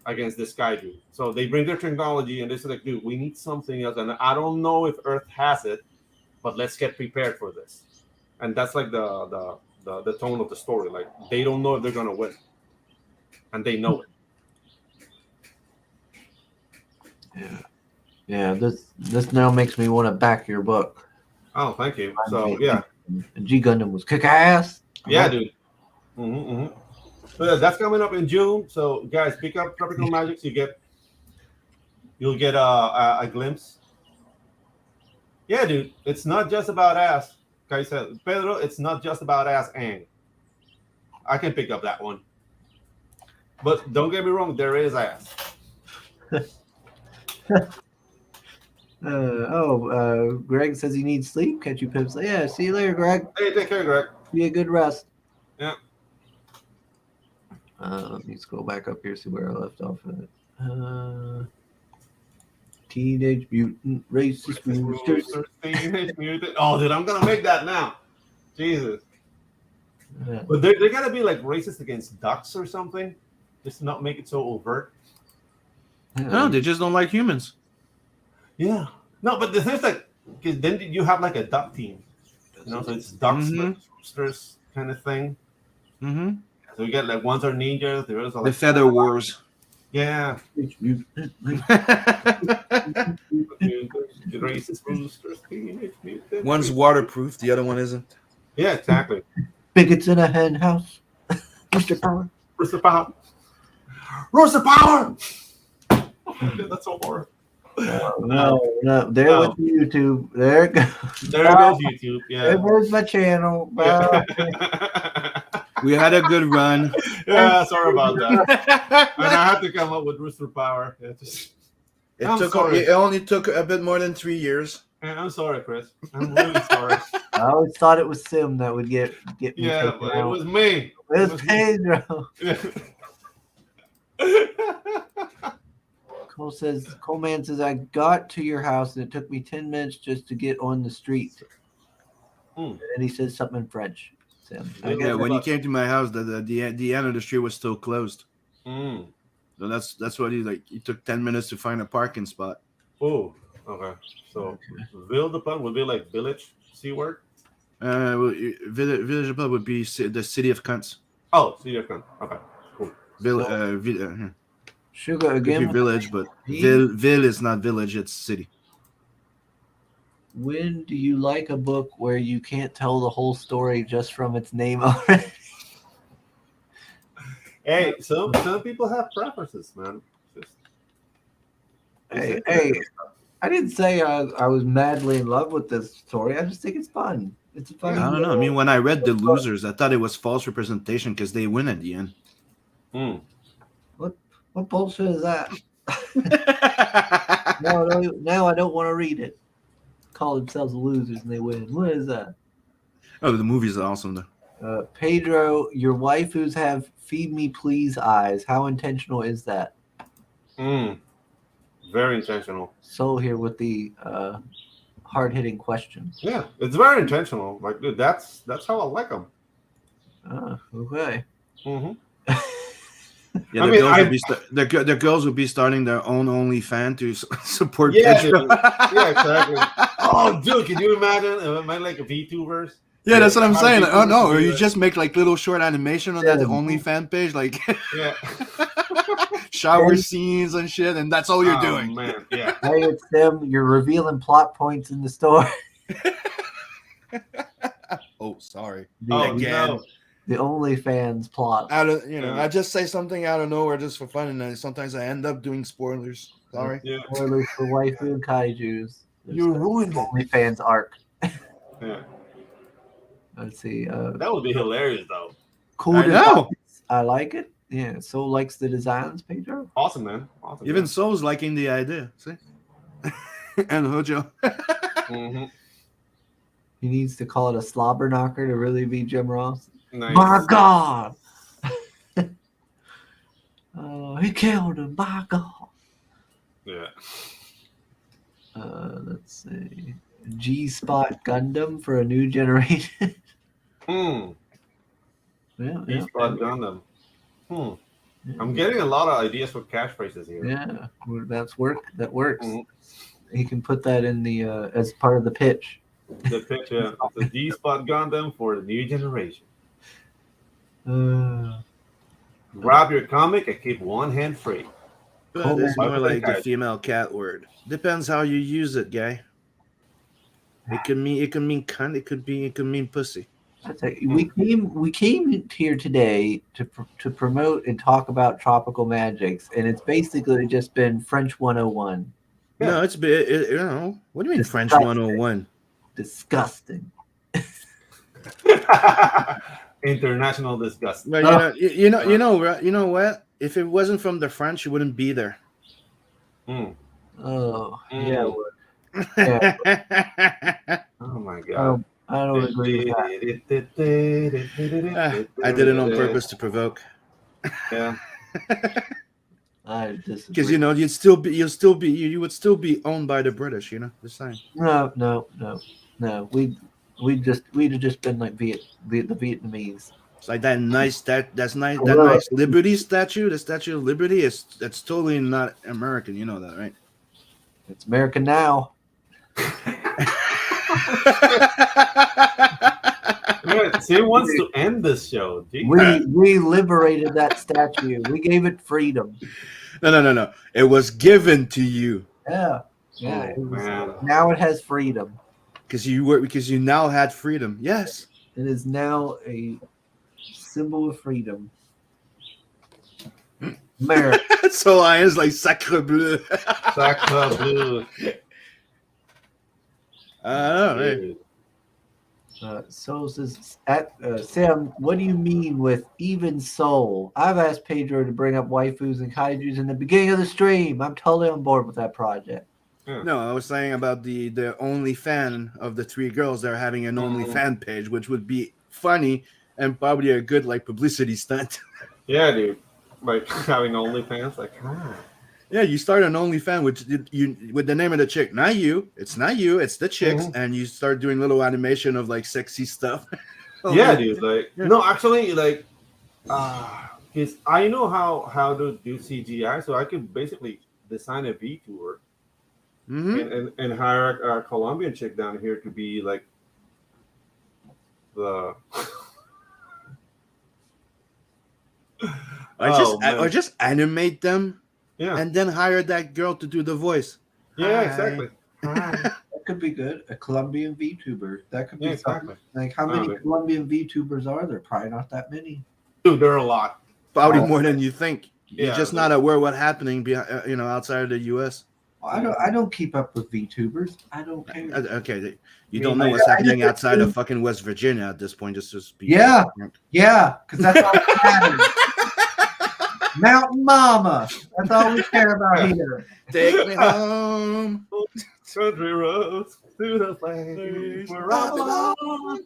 against this guy, dude. So they bring their technology and they say like, dude, we need something else, and I don't know if Earth has it, but let's get prepared for this. And that's like the tone of the story. Like they don't know if they're gonna win, and they know it. Yeah. This now makes me want to back your book. Oh, thank you. So yeah, G Gundam was kick ass. yeah, dude. So yeah, that's coming up in June. So guys, pick up Tropical Magics. You'll get a glimpse. Yeah, dude. It's not just about ass. Like I said, Pedro, it's not just about ass, and I can pick up that one. But don't get me wrong, there is ass. Greg says he needs sleep. Catch you, Pips. Yeah, see you later, Greg. Hey, take care, Greg. Be a good rest. Yeah. Let me scroll back up here, see where I left off at. Teenage Mutant Racist Roosters. Teenage Mutant. Oh, dude, I'm gonna make that now. Jesus. Yeah. But they gotta be like racist against ducks or something, just to not make it so overt. No, they just don't like humans. Yeah. No, but the thing is like, because then you have like a duck team, so it's ducks versus roosters kind of thing. Mm-hmm. So you get like ones are ninjas, the others are like The Feather Wars. yeah. Racist roosters, teenage mutant. One's waterproof, the other one isn't. Yeah, exactly. Bigots in a hen house. Mr. Power. Rooster power. Rooster power. That's so hard. No. There with YouTube. There it goes. There goes YouTube. Yeah. There goes my channel. Yeah. We had a good run. Yeah, sorry about that. And I had to come up with Rooster Power. Yeah, It only took a bit more than 3 years. I'm sorry, Chris. I'm really sorry. I always thought it was Sim that would get me. Yeah, but it was me. It was Pedro. Coleman says, I got to your house and it took me 10 minutes just to get on the street. And he says something in French. Sim. Yeah, when you came to my house, the end of the street was still closed. So that's what he took 10 minutes to find a parking spot. Oh, okay. So Ville de Pun would be like village C word? Village of Blood would be the city of cunts. Oh, city of cunts. Okay, cool. Sugar again. Village, but Ville is not village; it's city. When do you like a book where you can't tell the whole story just from its name already? Hey, some people have preferences, man. Hey, I didn't say I was madly in love with this story. I just think it's fun. It's fun. I don't know. I mean, when I read The Losers, I thought it was false representation because they win at the end. What? What bullshit is that? Now I don't want to read it. Call themselves losers and they win. What is that? Oh, the movie's awesome though. Pedro, your waifus have feed me please eyes. How intentional is that? Very intentional. Soul here with the hard-hitting question. Yeah, it's very intentional. Like, dude, that's how I like them. Okay. Mm-hmm. Yeah, the girls would be starting their own OnlyFans to support Pedro. Yeah, exactly. Oh, dude, can you imagine like a VTubers? Yeah, that's what I'm saying. Like, oh no, or you just make like little short animation on that OnlyFans page, like shower scenes and shit, and that's all you're doing. Man, yeah. Hey, it's them. You're revealing plot points in the story. Oh, sorry. No. The OnlyFans plot. I just say something out of nowhere just for fun, and then sometimes I end up doing spoilers. Sorry. Yeah. Spoilers for waifu and kaijus. You ruined it. OnlyFans arc. Yeah. Let's see. That would be hilarious, though. Cool. I know. I like it. Yeah. Soul likes the designs, Pedro. Awesome, man. Awesome. Even Soul's liking the idea. See? And Hojo. Mm-hmm. He needs to call it a slobber knocker to really be Jim Ross. Nice. My God. He killed him. My God. Yeah. Let's see. G-Spot Gundam for a new generation. Yeah. G-Spot Gundam. Yeah. I'm getting a lot of ideas for catchphrases here. Yeah, that's work. That works. Mm-hmm. He can put that in the as part of the pitch. The pitch, yeah. The G-Spot Gundam for the new generation. Grab your comic and keep one hand free. But it's more like the female cat word. Depends how you use it, guy. It can mean cunt. It could mean pussy. We came here today to promote and talk about tropical magics, and it's basically just been French 101. Yeah. No, it's been what do you mean French 101? Disgusting. International disgust. Well, you know what? If it wasn't from the French, you wouldn't be there. Oh, yeah. Oh my God. I don't agree with that. I did it on purpose to provoke. Yeah. I disagree. Because you would still be owned by the British. Just saying. No. We'd have just been like the Vietnamese. It's like that nice nice Liberty statue. The Statue of Liberty that's totally not American. You know that, right? It's American now. He wants to end this show. We liberated that statue. We gave it freedom. No. It was given to you. Yeah. Now it has freedom. Because you now had freedom. Yes. It is now a symbol of freedom. America. So I is like sacre bleu. Sacre bleu. Right. Soul says, Sam, what do you mean with even soul? I've asked Pedro to bring up waifus and kaijus in the beginning of the stream. I'm totally on board with that project. No, I was saying about the only fan of the three girls that are having an OnlyFans page, which would be funny and probably a good publicity stunt. Yeah, dude. Like having OnlyFans, Yeah, you start an OnlyFans with the name of the chick. Not you. It's not you. It's the chicks, and you start doing little animation of sexy stuff. Yeah, dude. No, actually, because I know how to do CGI, so I could basically design a VTuber. Mm-hmm. And hire a Colombian chick down here to be the or just animate them, and then hire that girl to do the voice. Yeah, exactly. That could be good. A Colombian VTuber. That could be something. How many Colombian VTubers are there? Probably not that many. Dude, there are a lot. Probably more than you think. You're just not aware what's happening outside of the U.S. I don't keep up with VTubers. I don't care. Okay, you don't know what's happening outside of fucking West Virginia at this point. Just be because that's all that matters. Mountain Mama. That's all we care about here. Take me home. Country roads through the plains where I belong.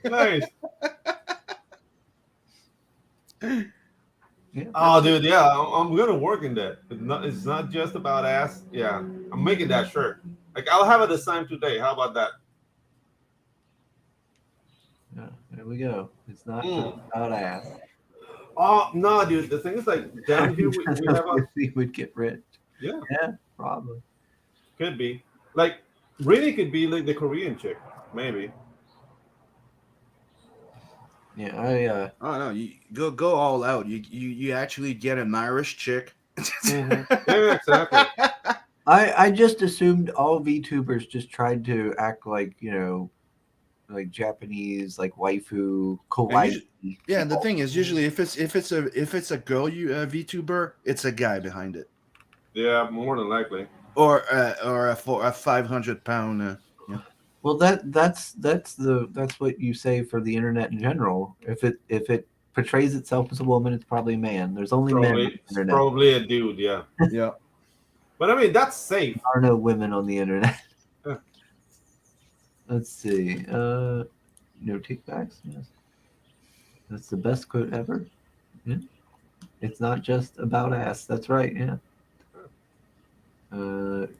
Nice. Yeah. Oh, dude, yeah, I'm gonna work in that. It's not just about ass. Yeah, I'm making that shirt. Like, I'll have a design today. How about that? Yeah, there we go. It's not just about ass. Oh no, dude. The thing is, like, down here we have a We would get rich. yeah, Yeah, probably. could be like really could be like the Korean chick, maybe. Yeah, I Oh no, you go all out. You actually get an Irish chick. Yeah, exactly. I just assumed all VTubers just tried to act like, like Japanese, like waifu, kawaii. Yeah, and the thing is, usually if it's a girl VTuber, it's a guy behind it, Yeah, more than likely. or a 500 pound. Yeah. Well, that's what you say for the internet in general. If it portrays itself as a woman, it's probably a man. There's only men on the internet. Probably a dude. Yeah, Yeah. but I mean that's safe. There are no women on the internet. Yeah. Let's see. No takebacks. Yes. That's the best quote ever. Yeah. It's not just about ass. That's right. Yeah.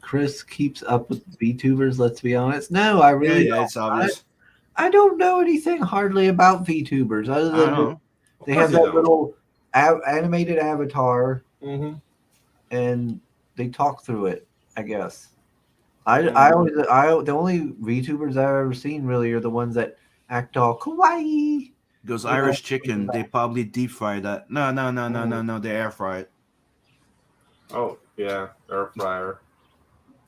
Chris keeps up with VTubers. Let's be honest. No, I really Yeah, don't. it's obvious. I don't know anything hardly about VTubers other I than don't know. they have that little animated avatar Mm-hmm. and they talk through it. I guess. I the only VTubers I've ever seen really are the ones that act all kawaii. Those Yeah. Irish chicken, they probably deep fry that. No. They air fry it. Oh yeah, air fryer.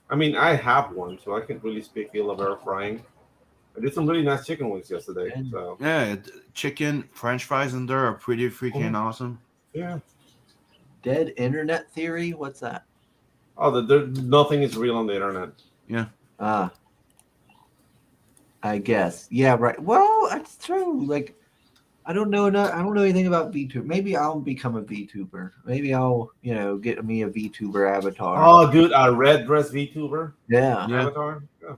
I mean, I have one, so I can't really speak ill of air frying. I did some really nice chicken wings yesterday. So Yeah, chicken, French fries in there are pretty freaking awesome. yeah. Dead internet theory. What's that? Oh, nothing is real on the internet. Ah, I guess. Yeah, right. Well, that's true. Like, I don't know anything about VTuber. Maybe I'll become a VTuber. Maybe I'll, get me a VTuber avatar. Oh, dude, a red dress VTuber Yeah. avatar. Yeah.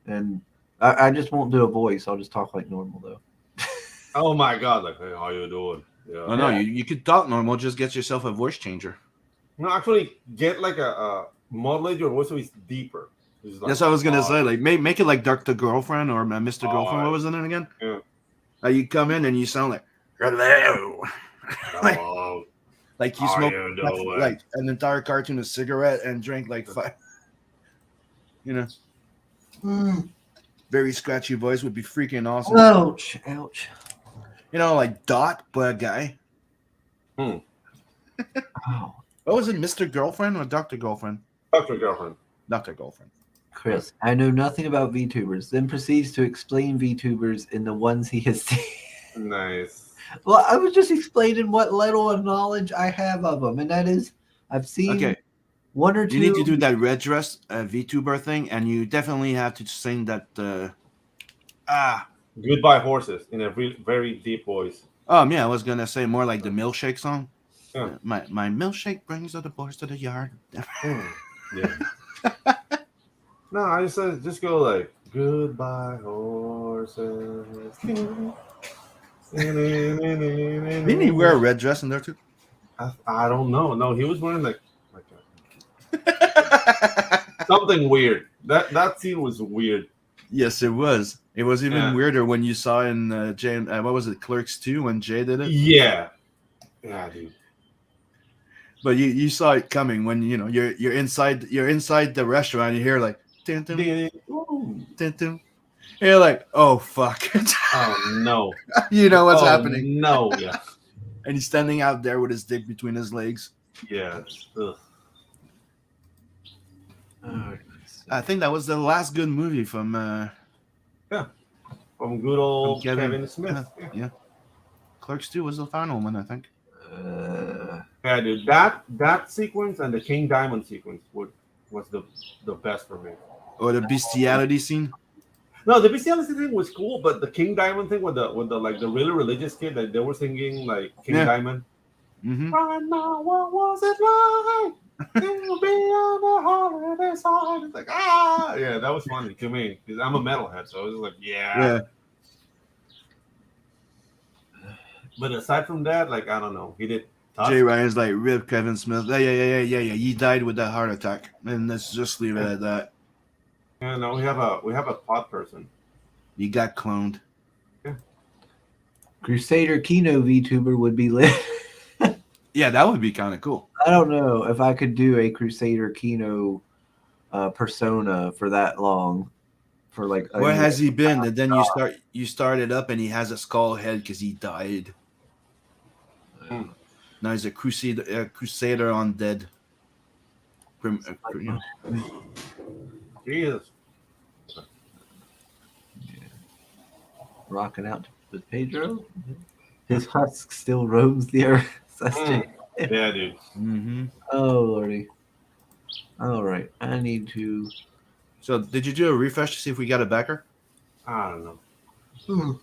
And I just won't do a voice. I'll just talk like normal though. Oh my god, like, hey, how you doing? Yeah. Oh no, you could talk normal. Just get yourself a voice changer. No, actually, get like a modulate your voice so it's deeper. It's like, That's what I was gonna say. Like, make it like Dr. Girlfriend or Mr. Girlfriend. Oh, What was the name again? Yeah. You come in and you sound like hello, Hello. like you How smoke you doing? like an entire cartoon of cigarette and drink like 5. Very scratchy voice would be freaking awesome. Ouch! Ouch! Like Dot, but a guy. Oh, What was it, Mr. Girlfriend or Dr. Girlfriend? Dr. Girlfriend. Dr. Girlfriend. Chris, I know nothing about VTubers. Then proceeds to explain VTubers in the ones he has seen. Nice. Well, I was just explaining what little knowledge I have of them, and that is, I've seen Okay. one or two. You need to do that red dress VTuber thing, and you definitely have to sing that. Goodbye horses in a very deep voice. Yeah, I was gonna say more like the milkshake song. Yeah. My milkshake brings all the boys to the yard. Yeah. No, I just go like goodbye horses. Didn't he wear a red dress in there too? I don't know. No, he was wearing like something weird. That scene was weird. Yes, it was. It was even weirder when you saw in Jay. What was it, Clerks 2 when Jay did it? Yeah, dude. But you saw it coming when you're inside the restaurant. And you hear like dun, dun, dun, dun. And you're like, oh fuck. Oh no. You know what's happening. No, yeah. And he's standing out there with his dick between his legs. Yeah. Ugh. I think that was the last good movie from From good old From Kevin Smith. Yeah. Clerks 2 was the final one, I think. Yeah, dude. That sequence and the King Diamond sequence was the best for me. Or the bestiality scene. No, the bestiality thing was cool, but the King Diamond thing with the like the really religious kid that they were singing like King Diamond. Mm-hmm. Right now, what was it like? To be on the holiday side. It's like, yeah, that was funny to me because I'm a metalhead, so it was like, yeah. Yeah. But aside from that, like, I don't know. He did Tusk. Jay Ryan's like, rip Kevin Smith. Yeah. He died with that heart attack, and let's just leave it at that. Yeah, no, we have a pod person. He got cloned. Yeah. Crusader Kino VTuber would be lit. Yeah, that would be kind of cool. I don't know if I could do a Crusader Kino persona for that long. For like, Where has he been? And then you start it up, and he has a skull head because he died. Now he's a crusader undead. Jesus. Rocking out with Pedro. His husk still roams the earth. Yeah, dude. Mm-hmm. Oh lordy. All right, I need to. So, did you do a refresh to see if we got a backer? I don't know.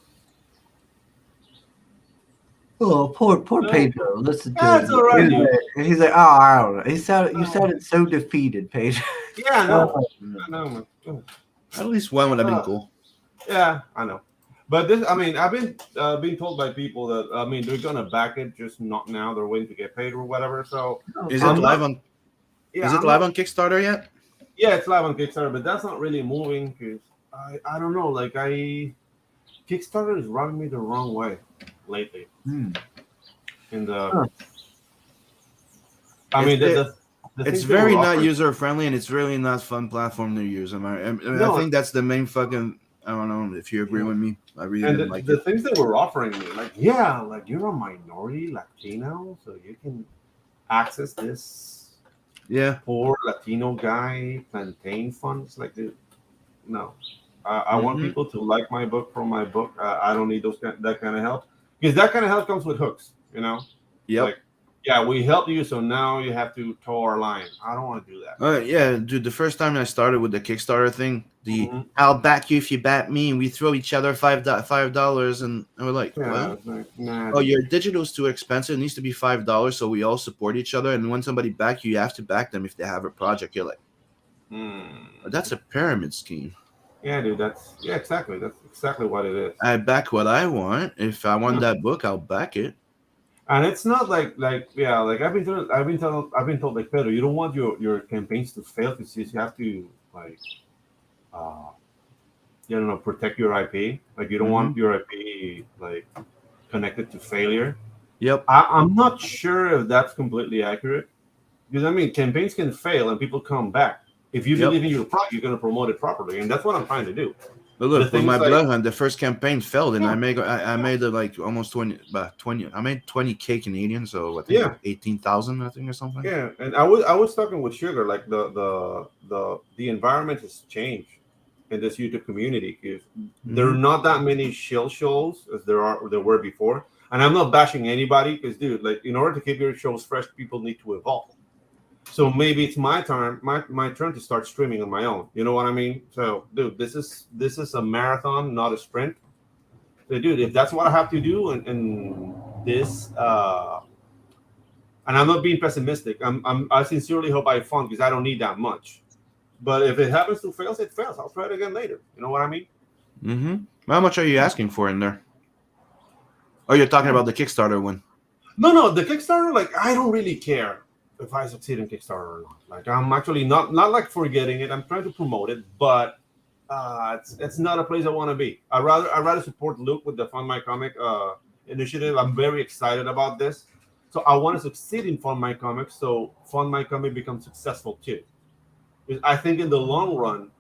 Oh, poor Pedro. Listen to That's him. all right, dude. He's like, oh, I don't know. You sounded so defeated, Pedro. Yeah, I know. I know, man. At least one would have been cool. Yeah, I know. But this, I mean, I've been being told by people that, I mean, they're gonna back it, just not now. They're waiting to get paid or whatever. So Is it live on? Yeah, is it live on Kickstarter yet? Yeah, it's live on Kickstarter, but that's not really moving because I don't know. Like Kickstarter is rubbing me the wrong way lately. In the, I mean, the it's very not user friendly, and it's really not fun platform to use. I think that's the main fucking. I don't know if you agree with me. I really didn't like the it. things they were offering me, like you're a minority Latino, so you can access this. Yeah, poor Latino guy plantain funds. Like, no, I want people to like my book from my book. I don't need that kind of help because that kind of help comes with hooks. You know. Yep. Like, yeah, we helped you, so now you have to toe our line. I don't want to do that. Yeah, dude. The first time I started with the Kickstarter thing, I'll back you if you back me, and we throw each other $5, and we're like, what? Like, nah, Oh, your digital is too expensive. It needs to be $5, so we all support each other. And when somebody back you, you have to back them if they have a project. You're like, that's a pyramid scheme. Yeah, dude. Exactly. That's exactly what it is. I back what I want. If I want that book, I'll back it. And it's not like I've been told like, Pedro, you don't want your campaigns to fail because you have to protect your IP. Like, you don't want your IP like connected to failure. Yep. I'm not sure if that's completely accurate because I mean, campaigns can fail and people come back. If you believe in your product, you're going to promote it properly, and that's what I'm trying to do. But look, with my Bloodhunt, the first campaign failed, and I made it like almost 20. I made 20K Canadian, so I think 18,000, I think, or something. Yeah, and I was talking with Sugar, like the environment has changed in this YouTube community because there are not that many shill shows as there were before, and I'm not bashing anybody because, dude, like, in order to keep your shows fresh, people need to evolve. So maybe it's my turn to start streaming on my own. You know what I mean? So, dude, this is a marathon, not a sprint. So, dude, if that's what I have to do, and this, and I'm not being pessimistic. I sincerely hope I fund because I don't need that much. But if it happens to fail, it fails. I'll try it again later. You know what I mean? How much are you asking for in there? Oh, you're talking about the Kickstarter one? No, the Kickstarter. Like, I don't really care if I succeed in Kickstarter or not. Like, I'm actually not like forgetting it. I'm trying to promote it, but it's not a place I want to be. I'd rather support Luke with the Fund My Comic initiative. I'm very excited about this. So I want to succeed in Fund My Comic, so Fund My Comic becomes successful too. Because I think in the long run,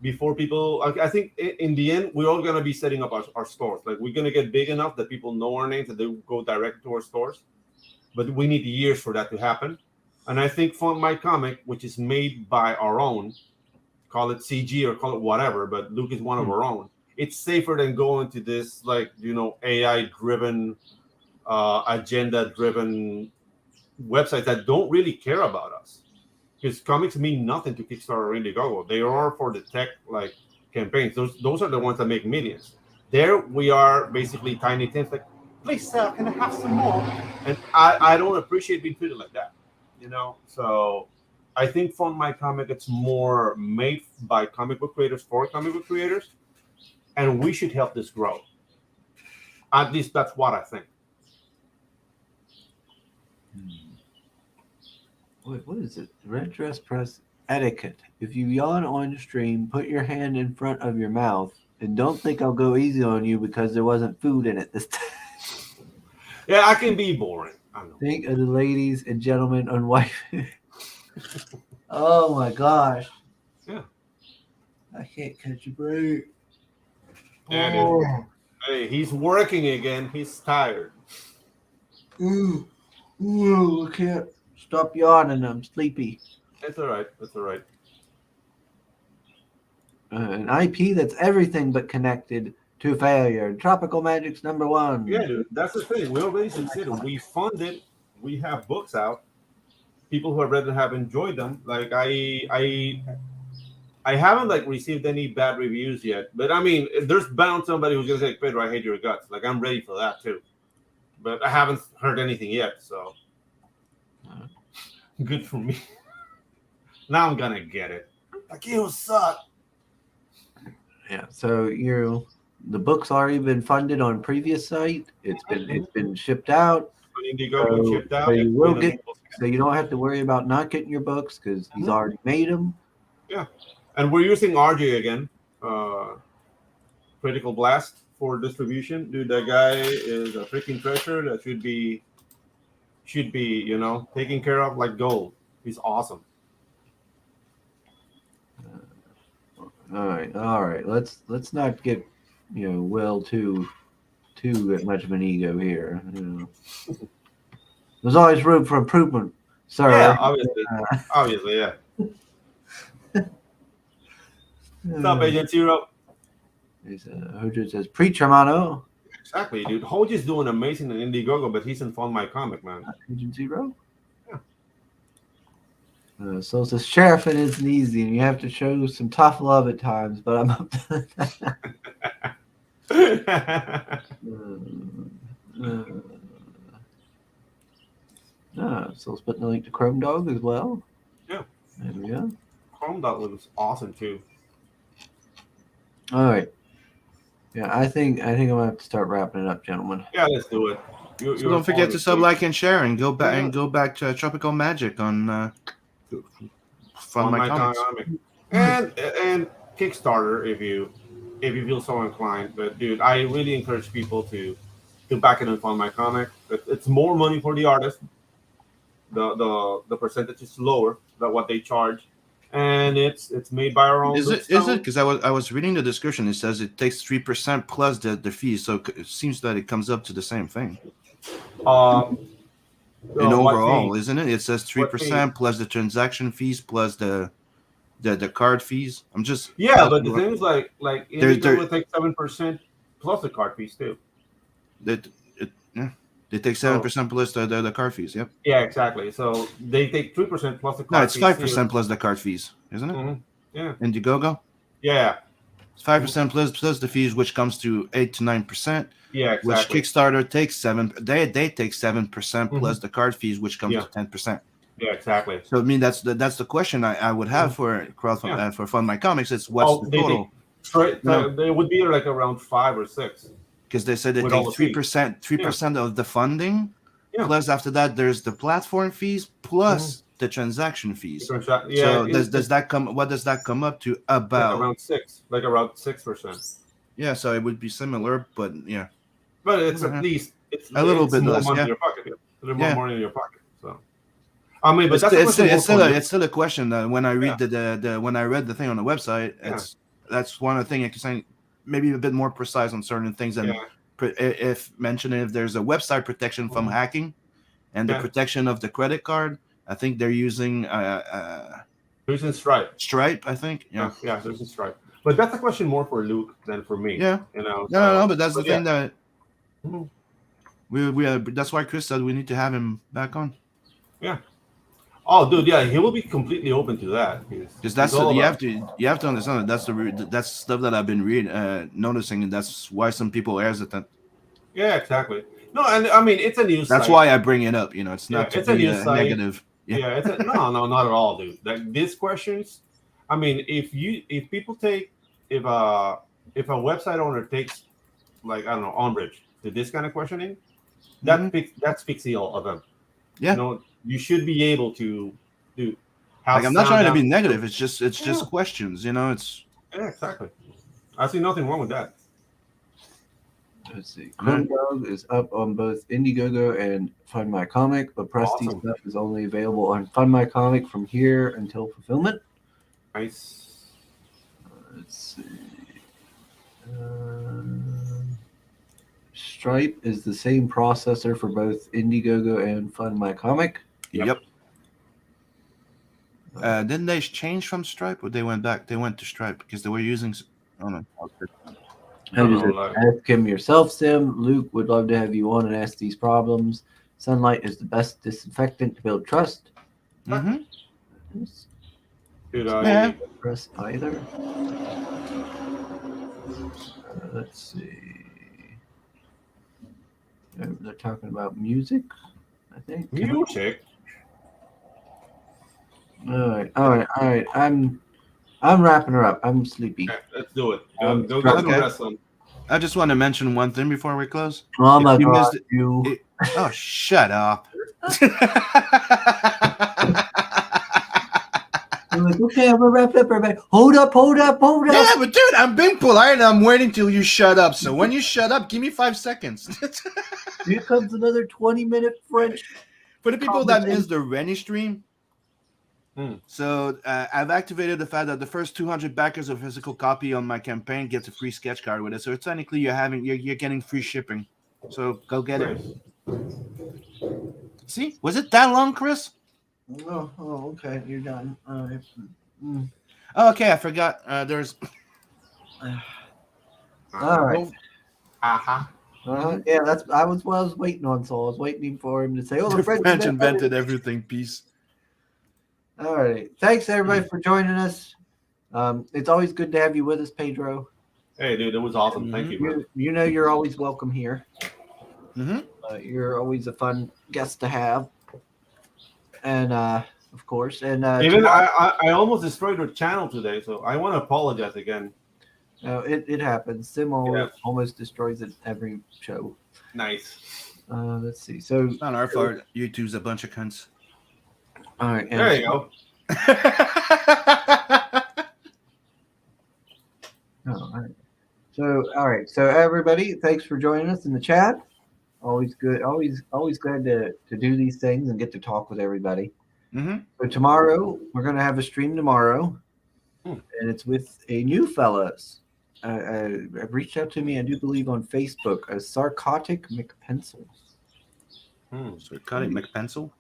before people, I think in the end, we're all going to be setting up our stores. Like, we're going to get big enough that people know our names and they go direct to our stores. But we need years for that to happen. And I think Fund My Comic, which is made by our own, call it CG or call it whatever, but Luke is one of our own. It's safer than going to this, like, AI-driven, agenda-driven websites that don't really care about us. Because comics mean nothing to Kickstarter or Indiegogo. They are for the tech, like, campaigns. Those are the ones that make millions. There we are basically tiny things. Like, please, can I have some more? And I don't appreciate being treated like that, you know. So I think Fund My Comic, it's more made by comic book creators for comic book creators, and we should help this grow. At least that's what I think. What is it? Red Dress Press etiquette. If you yawn on stream, put your hand in front of your mouth, and don't think I'll go easy on you because there wasn't food in it this time. Yeah, I can be boring. I know. Think of the ladies and gentlemen on white. Oh my gosh. Yeah. I can't catch a break. Yeah, dude. Hey, he's working again. He's tired. Ooh, I can't stop yawning. I'm sleepy. That's all right. That's all right. An IP that's everything but connected to failure. Tropical Magic's #1. Yeah, dude. That's the thing. We already considered. We funded. We have books out. People who have read them have enjoyed them. Like I haven't like received any bad reviews yet. But I mean, there's bound somebody who's gonna say, Pedro, I hate your guts. Like I'm ready for that too. But I haven't heard anything yet. So good for me. Now I'm gonna get it. Like you suck. Yeah. So the book's already been funded on previous site. It's been shipped out. Indiegogo shipped out. So you will get. So you don't have to worry about not getting your books because he's already made them. Yeah, and we're using RJ again, Critical Blast for distribution. Dude, that guy is a freaking treasure that should be, taken care of like gold. He's awesome. All right. Let's not get Will too much of an ego here. There's always room for improvement, sir. Yeah, obviously, yeah. What's up, Agent Zero? Hojo says, "Preach, hermano." Exactly, dude. Hoji's doing amazing in Indiegogo, but he's in Fund My Comic, man. Agent Zero. Yeah. So it says, "Sheriff, it isn't easy, and you have to show some tough love at times." But I'm up to that. So putting the link to Chrome Dog as well. Yeah. There we go. Chrome Dog looks awesome too. All right. Yeah, I think I'm gonna have to start wrapping it up, gentlemen. Yeah, let's do it. So don't forget to sub, like, and share, and go back to Tropical Magic on Fund My Comics. And Kickstarter if you feel so inclined. But dude, I really encourage people to back it and Fund My Comic. It's more money for the artist. The percentage is lower than what they charge, and it's made by our own. Is it? Because I was reading the description. It says it takes 3% plus the fees, so it seems that it comes up to the same thing. In overall, isn't it? It says 3% plus the transaction fees plus the card fees. I'm just but the thing is like Indiegogo would take 7% plus the card fees too. They take 7% plus the card fees. Yep. Yeah, exactly. So they take 3% plus the card. No, it's 5% plus the card fees, isn't it? Mm-hmm. Yeah. Indiegogo. Yeah. It's 5% plus the fees, which comes to 8 to 9%. Yeah, exactly. Which Kickstarter takes 7. They take 7% plus the card fees, which comes to 10%. Yeah, exactly. So I mean that's the question I would have for crowdfund for Fund My Comics. It's what's the total? They would be like around 5 or 6. Because they said they take 3% of the funding. Yeah. Plus after that there's the platform fees plus the transaction fees. So does that come? What does that come up to? About around 6, like around 6%. Yeah, so it would be similar, but yeah. But it's at least it's a little bit more less. Money in your pocket. A little more money in your pocket. So I mean, but it's still a question. When I read when I read the thing on the website, that's one of the things I can say. Maybe a bit more precise on certain things, and if there's a website protection from hacking, and the protection of the credit card. I think they're using Stripe. Stripe, I think. Yeah, they're using Stripe. But that's a question more for Luke than for me. Yeah. No, but that's the thing that we that's why Chris said we need to have him back on. Yeah. Oh, dude, yeah, he will be completely open to that. Because that's you have to understand that that's stuff that I've been noticing, and that's why some people are hesitant. Yeah, exactly. No, and I mean it's a news. That's site. why I bring it up. It's not to it's a be news site. negative. Yeah, it's no, not at all, dude. Like these questions, I mean, if a website owner takes like I don't know Onbridge to this kind of questioning, that speaks ill of them. Yeah. You should be able to do. Like I'm not trying to be negative. It's It's just questions. It's exactly. I see nothing wrong with that. Let's see. Chrome Dog is up on both Indiegogo and Find My Comic, but Presti Awesome. stuff is only available on Find My Comic from here until fulfillment. Nice. Let's see. Stripe is the same processor for both Indiegogo and Find My Comic. Yep. Didn't they change from Stripe, or they went back? They went to Stripe because they were using. Oh no. Ask him yourself, Sim. Luke would love to have you on and ask these problems. Sunlight is the best disinfectant to build trust. Mm-hmm. Did Trust either. Let's see. They're talking about music, I think. Music. All right. I'm wrapping her up. I'm sleepy. Okay, let's do it. Go get some rest, son. I just want to mention one thing before we close. Oh my God, Oh, shut up. I'm like, okay, I'm gonna wrap up, everybody. Hold up. Yeah, but dude, I'm being polite and I'm waiting till you shut up. So when you shut up, give me 5 seconds. Here comes another 20-minute French. For the people that missed the Rennie stream, so I've activated the fact that the first 200 backers of physical copy on my campaign gets a free sketch card with it. So technically, you're getting free shipping. So go get it. See, was it that long, Chris? Oh, okay, you're done. Oh, okay, I forgot. There's. All right. Yeah, that's I was waiting on. So I was waiting for him to say, "Oh, the French invented everything." Peace. All right. Thanks, everybody, for joining us. It's always good to have you with us, Pedro. Hey, dude, it was awesome. Thank you, man. You know you're always welcome here. Mm-hmm. You're always a fun guest to have. And, of course. And even I almost destroyed your channel today, so I want to apologize again. It happens. Sim almost destroys it every show. Nice. Let's see. So it's not our fault. YouTube's a bunch of cunts. All right. There you go. All right. So everybody, thanks for joining us in the chat. Always good. Always glad to do these things and get to talk with everybody. Mm-hmm. So tomorrow we're gonna have a stream tomorrow, and it's with a new fellas. Reached out to me, I do believe, on Facebook as Sarcotic McPencil. Sarcotic McPencil.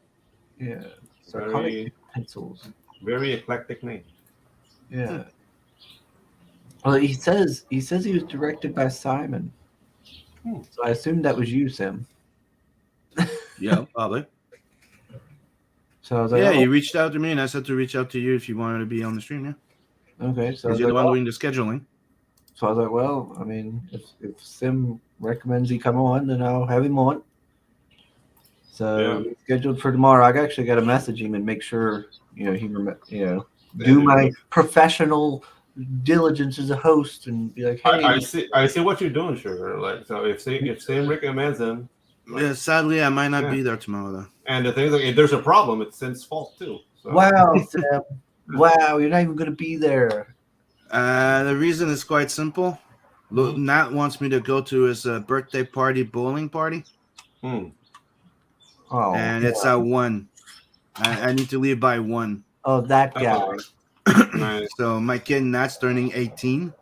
Yeah, Sarcotic McPencils. Very eclectic name. Yeah. Well, he says he was directed by Simon. So I assumed that was you, Sam. Yeah, probably. So I was like, yeah, you reached out to me, and I said to reach out to you if you wanted to be on the stream. Yeah. Okay. So you're the one doing the scheduling. So I was like, well, I mean, if Sim recommends he come on, then I'll have him on. So scheduled for tomorrow. I actually got to message him and make sure do my professional diligence as a host and be like, hey, I see what you're doing, sugar. Like, so if Sam recommends them, yeah, sadly I might not be there tomorrow though. And the thing is, like, if there's a problem, it's Sim's fault too. So. Wow, Sam. Wow, you're not even going to be there. The reason is quite simple. Nat wants me to go to his birthday party bowling party. Oh, and it's at 1. I need to leave by 1. Oh, that guy. Nice. So my kid Nat's turning 18.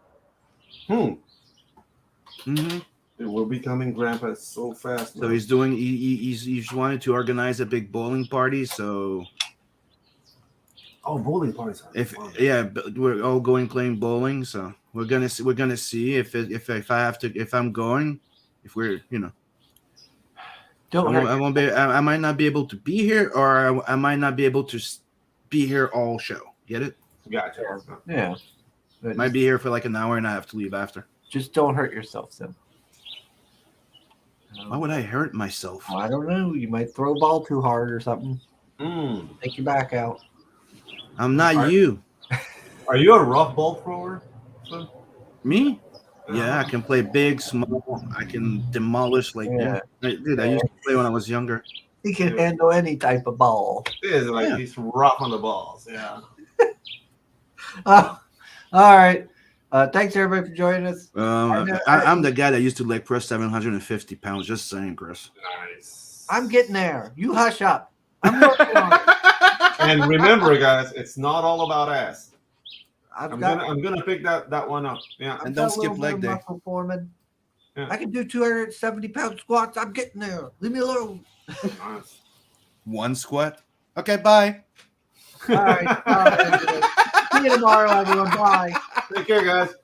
Mm-hmm. We're becoming grandpas so fast. So he's doing. He's wanted to organize a big bowling party. So. Oh, bowling parties. We're all going playing bowling. So we're gonna see if I'm going, if we're I won't be. I might not be able to be here, or I might not be able to be here all show. Get it? Gotcha. Yeah. Might be here for like an hour, and I have to leave after. Just don't hurt yourself, Sim. Why would I hurt myself? I don't know. You might throw a ball too hard or something. Take your back out. I'm not you. Are you a rough ball thrower? Son? Me? Yeah, I can play big, small. I can demolish like Yeah. Dude, I used to play when I was younger. He can handle any type of ball. It is like Yeah. he's rough on the balls. Yeah. Oh, all right. Thanks everybody for joining us. I'm the guy that used to leg press 750 pounds. Just saying, Chris. Nice. I'm getting there. You hush up. I'm working on it. And remember, guys, it's not all about ass. I'm gonna pick that one up. Yeah. And don't skip leg day. Muscle forming. Yeah. I can do 270-pound squats. I'm getting there. Leave me alone. Nice. One squat. Okay, bye. All right. See you tomorrow, everyone. Bye. Take care, guys.